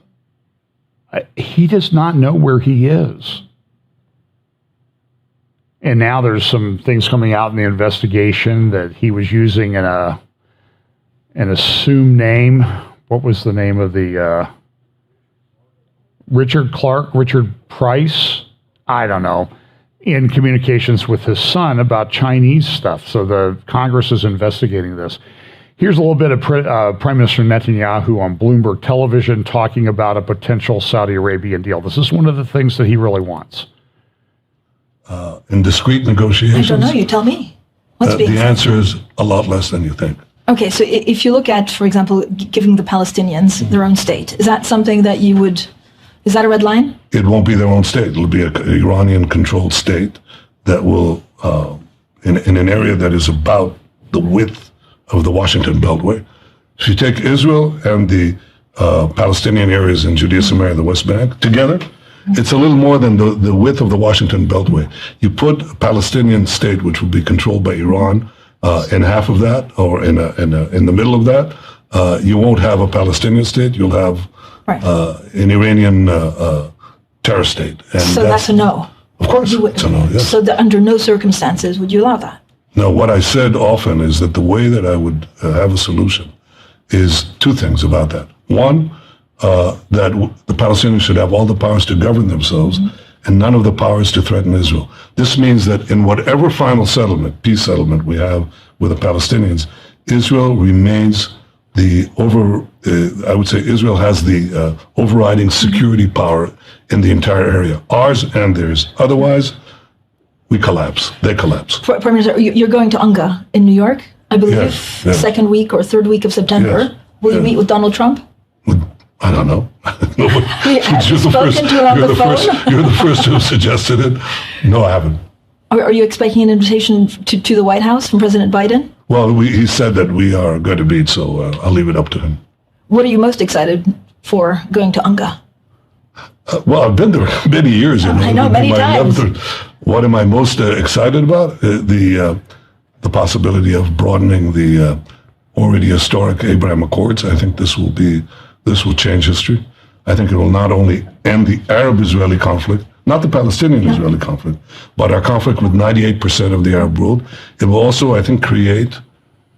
He does not know where he is. And now there's some things coming out in the investigation that he was using an assumed name. What was the name of the Richard Price? I don't know. In communications with his son about Chinese stuff. So the Congress is investigating this. Here's a little bit of Prime Minister Netanyahu on Bloomberg television talking about a potential Saudi Arabian deal. This is one of the things that he really wants. In discrete negotiations? I don't know. You tell me. What's being the said? answer is a lot less than you think. Okay, so if you look at, for example, giving the Palestinians their own state, is that something that you would... Is that a red line? It won't be their own state. It'll be an Iranian-controlled state that will, in an area that is about the width of the Washington Beltway. If you take Israel and the Palestinian areas in Judea, Samaria, the West Bank together, it's a little more than the width of the Washington Beltway. You put a Palestinian state, which will be controlled by Iran, in half of that, or in the middle of that, you won't have a Palestinian state. You'll have an Iranian terror state. And so that's a no. Of course, it's a no, yes. So under no circumstances would you allow that? No, what I said often is that the way that I would have a solution is two things about that. One, that the Palestinians should have all the powers to govern themselves and none of the powers to threaten Israel. This means that in whatever final settlement, peace settlement we have with the Palestinians, Israel remains I would say Israel has the overriding security power in the entire area, ours and theirs. Otherwise, we collapse. They collapse. Prime Minister, you're going to UNGA in New York, I believe, yes. second week or third week of September. Yes. Will you meet with Donald Trump? I don't know. Have you spoken to him on the phone? You're the first to have suggested it. No, I haven't. Are you expecting an invitation to the White House from President Biden? Well, he said that we are going to meet, so I'll leave it up to him. What are you most excited for going to UNGA? Well, I've been there many years. I know, many times. What am I most excited about? The possibility of broadening the already historic Abraham Accords. I think this will change history. I think it will not only end the Arab-Israeli conflict, not the Palestinian-Israeli conflict, but our conflict with 98% of the Arab world. It will also, I think, create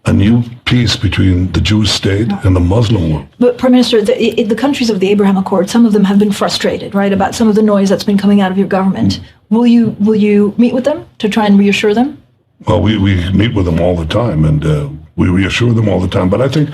a new peace between the Jewish state and the Muslim world. But Prime Minister, the countries of the Abraham Accord, some of them have been frustrated, right, about some of the noise that's been coming out of your government. Will you meet with them to try and reassure them? Well, we meet with them all the time, and we reassure them all the time. But I think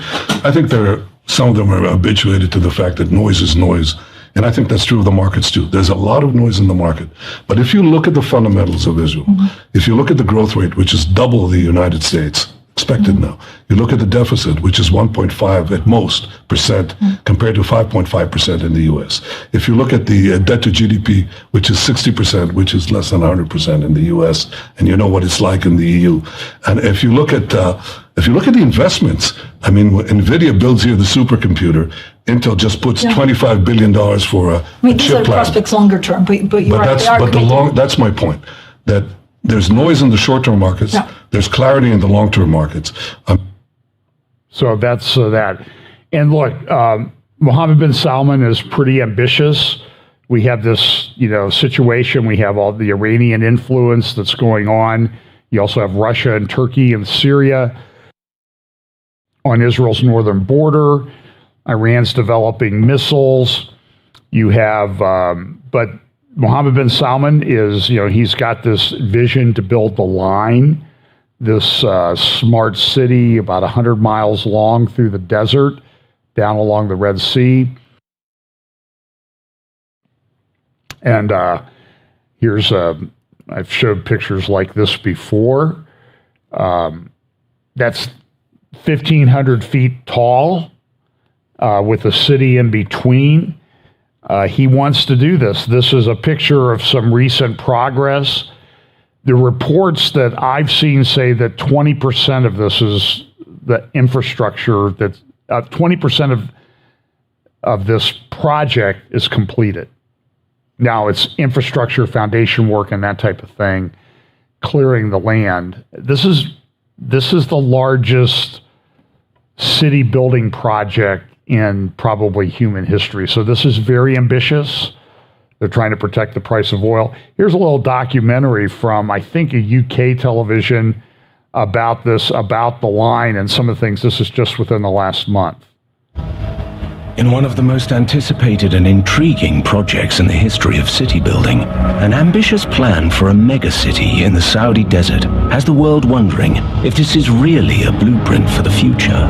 some of them are habituated to the fact that noise is noise. And I think that's true of the markets too. There's a lot of noise in the market. But if you look at the fundamentals of Israel, if you look at the growth rate, which is double the United States, expected now. You look at the deficit, which is 1.5 at most percent compared to 5.5% in the U.S. If you look at the debt to GDP, which is 60%, which is less than 100% in the U.S., and you know what it's like in the EU. And if you look at the investments, I mean, NVIDIA builds here the supercomputer. Intel just puts $25 billion for a these chip are plant. prospects longer term, but you're right. That's my point. That there's noise in the short-term markets. Yeah. There's clarity in the long-term markets. So that's that. And look, Mohammed bin Salman is pretty ambitious. We have this, situation. We have all the Iranian influence that's going on. You also have Russia and Turkey and Syria on Israel's northern border. Iran's developing missiles. You have, but Mohammed bin Salman is, he's got this vision to build the line, this smart city about 100 miles long through the desert, down along the Red Sea. And here's, I've showed pictures like this before. That's 1,500 feet tall with a city in between. He wants to do this. This is a picture of some recent progress. The reports that I've seen say that 20% of this is the infrastructure, that 20% of this project is completed. Now it's infrastructure, foundation work, and that type of thing, clearing the land. This is the largest city building project in probably human history. So this is very ambitious. They're trying to protect the price of oil. Here's a little documentary from, I think, a UK television about this, about the line and some of the things. This is just within the last month. In one of the most anticipated and intriguing projects in the history of city building, an ambitious plan for a megacity in the Saudi desert has the world wondering if this is really a blueprint for the future.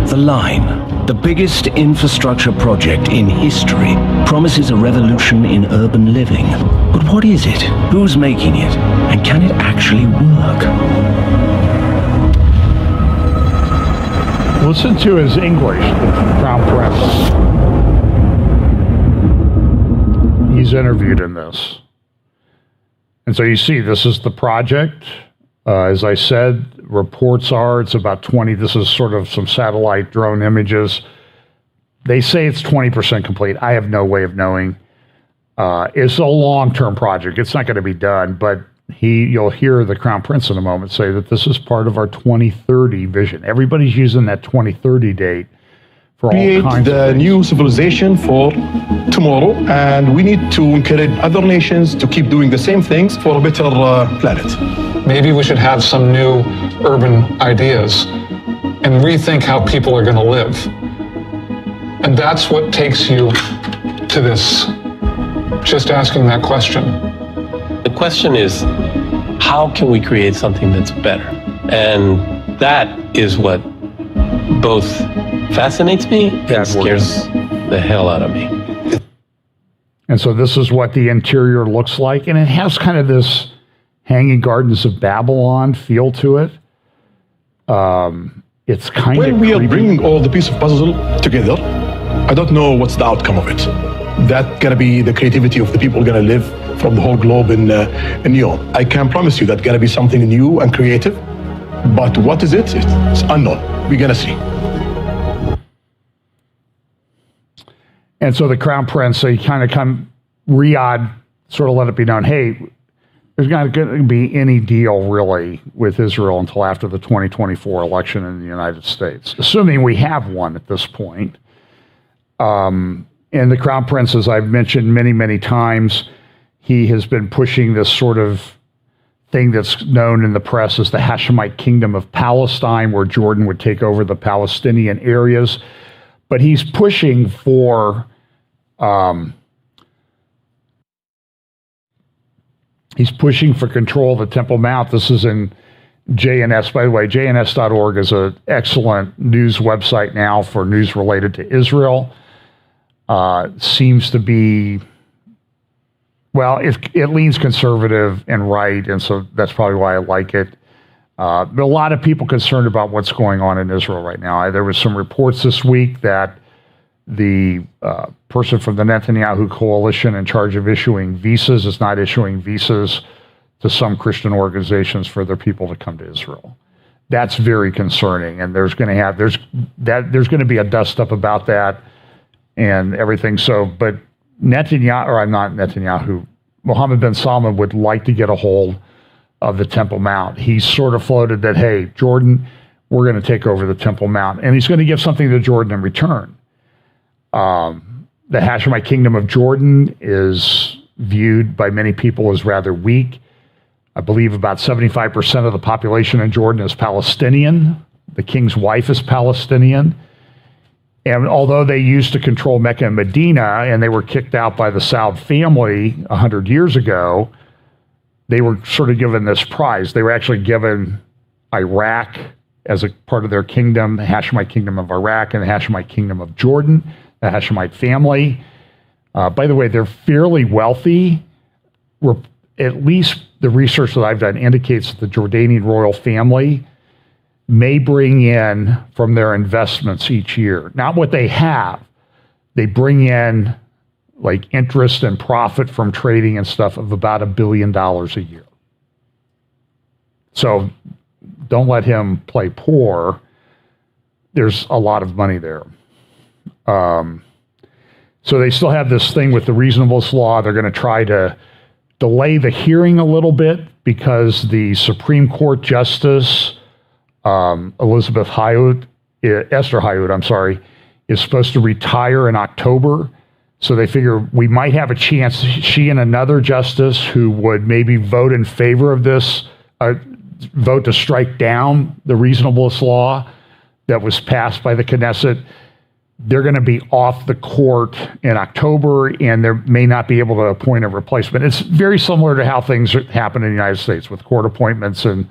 The Line, the biggest infrastructure project in history, promises a revolution in urban living. But what is it? Who's making it? And can it actually work? Listen to his English, the Crown Prince. He's interviewed in this. And so you see, this is the project. As I said, reports are it's about 20. This is sort of some satellite drone images. They say it's 20% complete. I have no way of knowing. It's a long-term project. It's not going to be done, but you'll hear the Crown Prince in a moment say that this is part of our 2030 vision. Everybody's using that 2030 date for all kinds of the things. new civilization for tomorrow, and we need to encourage other nations to keep doing the same things for a better planet. Maybe we should have some new urban ideas and rethink how people are going to live. And that's what takes you to this, just asking that question. The question is, how can we create something that's better? And that is what both fascinates me and scares the hell out of me. And so this is what the interior looks like. And it has kind of this Hanging Gardens of Babylon feel to it. It's kind of When we are creepy. bringing all the piece of puzzle together, I don't know what's the outcome of it. That's gonna be the creativity of the people gonna live from the whole globe in New York. I can promise you that's gonna be something new and creative, but what is it? It's unknown. We're gonna see. And so the Crown Prince, they kind of Riyadh sort of let it be known, hey, there's not going to be any deal really with Israel until after the 2024 election in the United States, assuming we have one at this point. And the Crown Prince, as I've mentioned many, many times, he has been pushing this sort of thing that's known in the press as the Hashemite Kingdom of Palestine, where Jordan would take over the Palestinian areas. But he's pushing for control of the Temple Mount. This is in JNS. By the way, JNS.org is an excellent news website now for news related to Israel. Seems to be, well, it leans conservative and right, and so that's probably why I like it. There are a lot of people concerned about what's going on in Israel right now. There was some reports this week that the person from the Netanyahu coalition in charge of issuing visas is not issuing visas to some Christian organizations for their people to come to Israel. That's very concerning, and there's going to be a dust up about that and everything. So, but Mohammed bin Salman would like to get a hold of the Temple Mount. He sort of floated that, hey, Jordan, we're going to take over the Temple Mount, and he's going to give something to Jordan in return. The Hashemite kingdom of Jordan is viewed by many people as rather weak. I believe about 75% of the population in Jordan is Palestinian. The king's wife is Palestinian. And although they used to control Mecca and Medina, and they were kicked out by the Saud family 100 years ago, they were sort of given this prize. They were actually given Iraq as a part of their kingdom, the Hashemite kingdom of Iraq and the Hashemite kingdom of Jordan, the Hashemite family. By the way, they're fairly wealthy. At least the research that I've done indicates that the Jordanian royal family may bring in from their investments each year, not what they have. They bring in like interest and profit from trading and stuff of about $1 billion a year. So don't let him play poor. There's a lot of money there. So they still have this thing with the reasonableness law. They're going to try to delay the hearing a little bit because the Supreme Court Justice, Esther Hayut, is supposed to retire in October. So they figure we might have a chance, she and another justice who would maybe vote in favor of this, vote to strike down the reasonableness law that was passed by the Knesset. They're going to be off the court in October, and they may not be able to appoint a replacement. It's very similar to how things happen in the United States with court appointments and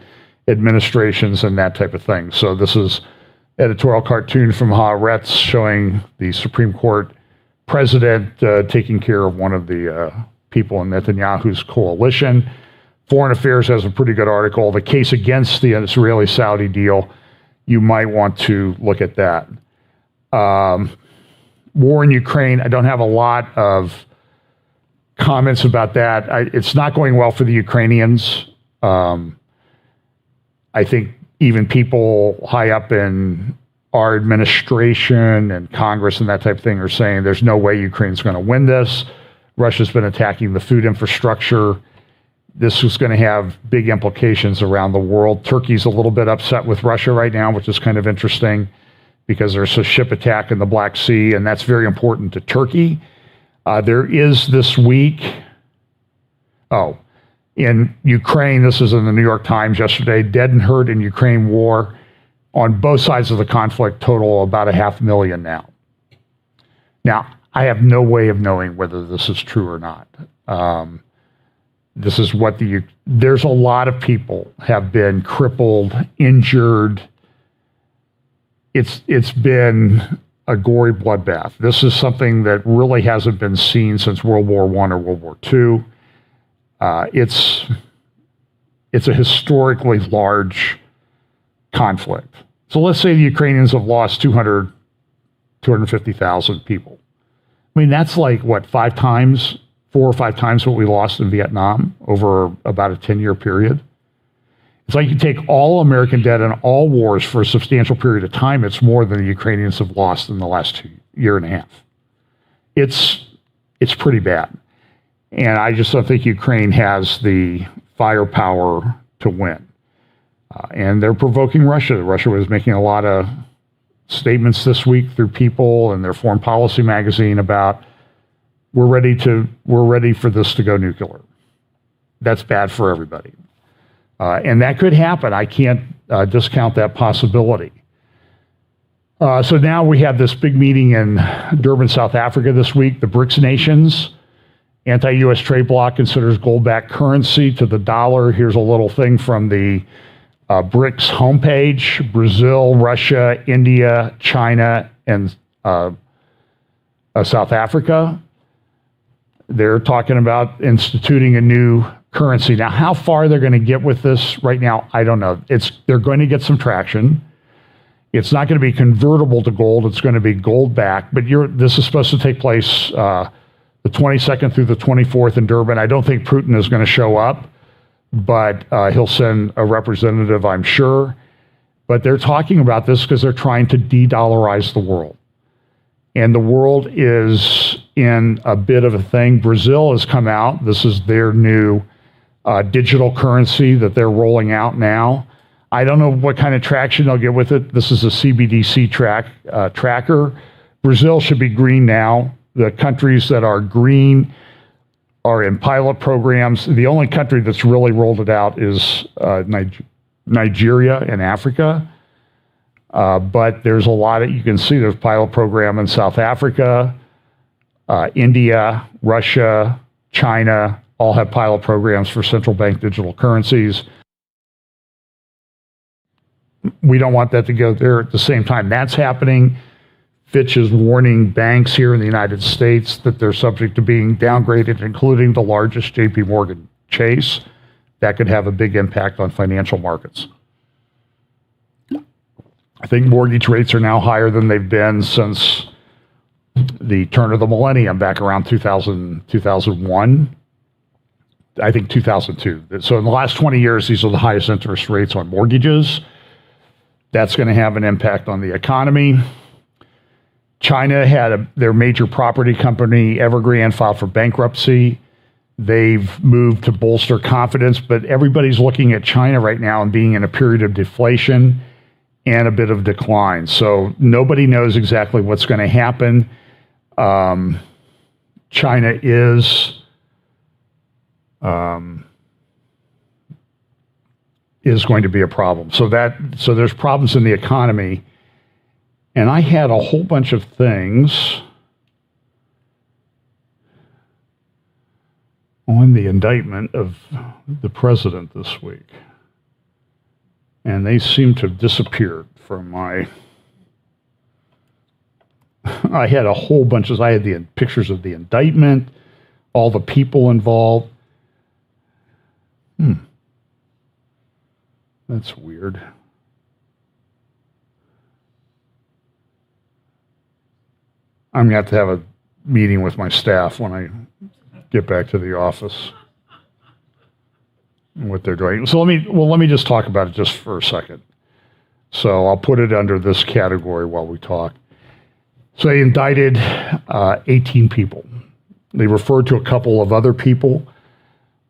administrations and that type of thing. So this is editorial cartoon from Haaretz showing the Supreme Court president taking care of one of the people in Netanyahu's coalition. Foreign Affairs has a pretty good article, The Case Against the Israeli-Saudi Deal. You might want to look at that. War in Ukraine, I don't have a lot of comments about that. It's not going well for the Ukrainians. I think even people high up in our administration and Congress and that type of thing are saying there's no way Ukraine's going to win this. Russia's been attacking the food infrastructure. This is going to have big implications around the world. Turkey's a little bit upset with Russia right now, which is kind of interesting because there's a ship attack in the Black Sea, and that's very important to Turkey. There is this week, in Ukraine, this is in the New York Times yesterday, dead and hurt in Ukraine war on both sides of the conflict total about 500,000 now. Now, I have no way of knowing whether this is true or not. This is what there's a lot of people have been crippled, injured. It's been a gory bloodbath. This is something that really hasn't been seen since World War I or World War II. It's a historically large conflict. So let's say the Ukrainians have lost 250,000 people. I mean, that's like, what, 4 or 5 times what we lost in Vietnam over about a 10-year period. It's like you take all American dead in all wars for a substantial period of time, it's more than the Ukrainians have lost in the last year and a half. It's pretty bad. And I just don't think Ukraine has the firepower to win. And they're provoking Russia. Russia was making a lot of statements this week through People and their Foreign Policy magazine about we're ready for this to go nuclear. That's bad for everybody. And that could happen. I can't discount that possibility. So now we have this big meeting in Durban, South Africa this week. The BRICS nations, anti-U.S. trade bloc, considers gold-backed currency to the dollar. Here's a little thing from the BRICS homepage. Brazil, Russia, India, China, and South Africa. They're talking about instituting a new currency. Now, how far they're going to get with this right now, I don't know. They're going to get some traction. It's not going to be convertible to gold. It's going to be gold backed. But this is supposed to take place the 22nd through the 24th in Durban. I don't think Putin is going to show up, but he'll send a representative, I'm sure. But they're talking about this because they're trying to de-dollarize the world. And the world is in a bit of a thing. Brazil has come out. This is their new digital currency that they're rolling out now. I don't know what kind of traction they'll get with it. This is a CBDC tracker. Brazil should be green now. The countries that are green are in pilot programs. The only country that's really rolled it out is Nigeria in Africa. But there's a lot of, you can see there's pilot program in South Africa, India, Russia, China, all have pilot programs for central bank digital currencies. We don't want that to go there at the same time. That's happening. Fitch is warning banks here in the United States that they're subject to being downgraded, including the largest JP Morgan Chase. That could have a big impact on financial markets. I think mortgage rates are now higher than they've been since the turn of the millennium, back around 2001. I think 2002. So in the last 20 years, these are the highest interest rates on mortgages. That's going to have an impact on the economy. China had their major property company, Evergrande, filed for bankruptcy. They've moved to bolster confidence, but everybody's looking at China right now and being in a period of deflation and a bit of decline. So nobody knows exactly what's going to happen. China is going to be a problem. So there's problems in the economy. And I had a whole bunch of things on the indictment of the president this week. And they seem to have disappeared from my... I had a whole bunch of... I had the pictures of the indictment, all the people involved. That's weird. I'm going to have a meeting with my staff when I get back to the office and what they're doing. So let me just talk about it just for a second. So I'll put it under this category while we talk. So they indicted 18 people. They referred to a couple of other people.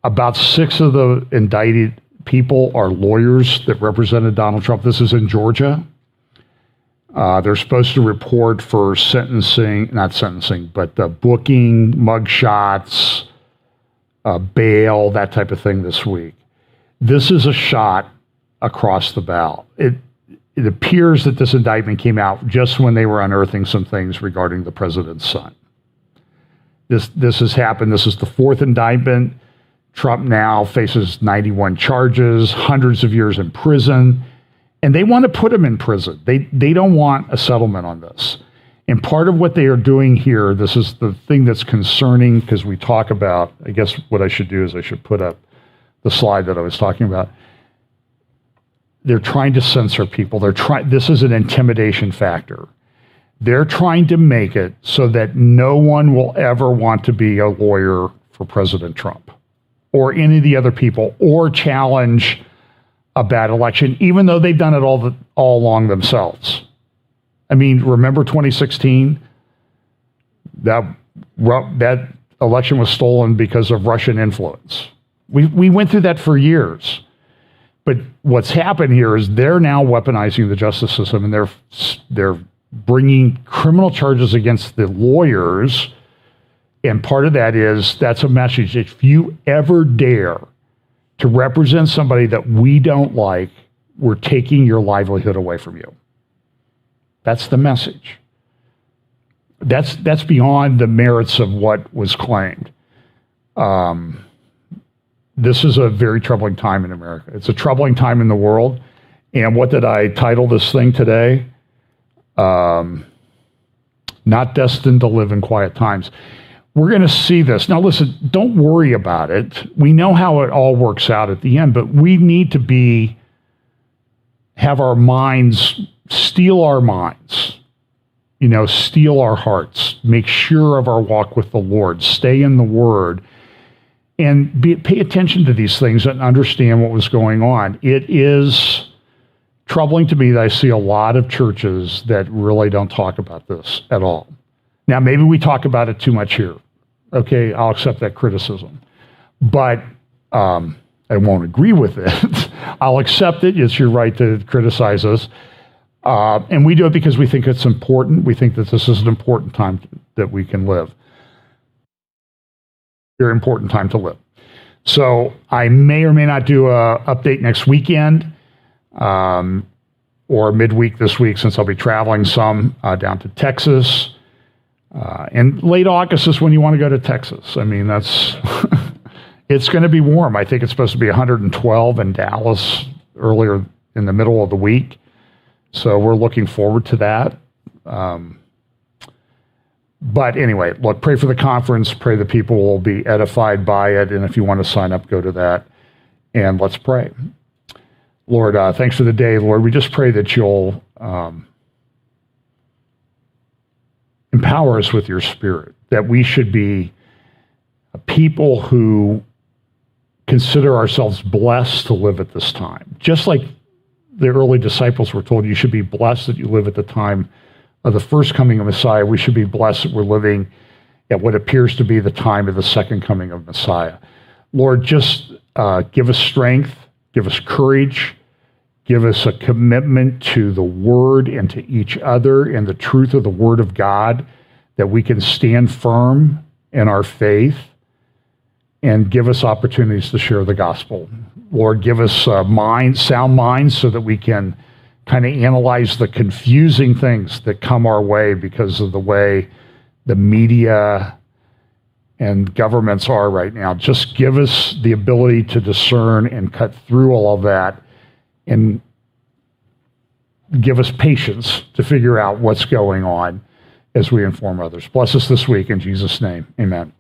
About 6 of the indicted people are lawyers that represented Donald Trump. This is in Georgia. They're supposed to report for not sentencing, but booking, mugshots, bail, that type of thing this week. This is a shot across the bow. It appears that this indictment came out just when they were unearthing some things regarding the president's son. This has happened. This is the 4th indictment. Trump now faces 91 charges, hundreds of years in prison, and they want to put him in prison. They don't want a settlement on this. And part of what they are doing here, this is the thing that's concerning, because we talk about, I guess what I should do is I should put up the slide that I was talking about. They're trying to censor people. This is an intimidation factor. They're trying to make it so that no one will ever want to be a lawyer for President Trump or any of the other people, or challenge a bad election, even though they've done it all along themselves. I mean, remember 2016? That election was stolen because of Russian influence. We went through that for years. But what's happened here is they're now weaponizing the justice system, and they're bringing criminal charges against the lawyers. And part of that's a message. If you ever dare to represent somebody that we don't like, we're taking your livelihood away from you. That's the message. That's beyond the merits of what was claimed. This is a very troubling time in America. It's a troubling time in the world. And what did I title this thing today? Not destined to live in quiet times. we're going to see this. Now, listen, don't worry about it. We know how it all works out at the end, but we need to have our minds, steel our minds, steel our hearts, make sure of our walk with the Lord, stay in the Word, and pay attention to these things and understand what was going on. It is troubling to me that I see a lot of churches that really don't talk about this at all. Now, maybe we talk about it too much here. Okay, I'll accept that criticism. But I won't agree with it. I'll accept it. It's your right to criticize us. And we do it because we think it's important. We think that this is an important time that we can live. Very important time to live. So I may or may not do a update next weekend or midweek this week, since I'll be traveling some down to Texas. And late August is when you want to go to Texas. I mean, that's it's going to be warm. I think it's supposed to be 112 in Dallas earlier in the middle of the week. So we're looking forward to that. But anyway, look, pray for the conference. Pray that people will be edified by it. And if you want to sign up, go to that. And let's pray. Lord, thanks for the day. Lord, we just pray that you'll empower us with your Spirit, that we should be a people who consider ourselves blessed to live at this time. Just like the early disciples were told, you should be blessed that you live at the time of the first coming of Messiah. We should be blessed that we're living at what appears to be the time of the second coming of Messiah. Lord, just give us strength, give us courage, give us a commitment to the Word and to each other and the truth of the Word of God, that we can stand firm in our faith, and give us opportunities to share the gospel. Lord, give us sound minds so that we can kind of analyze the confusing things that come our way because of the way the media and governments are right now. Just give us the ability to discern and cut through all of that, and give us patience to figure out what's going on as we inform others. Bless us this week in Jesus' name. Amen.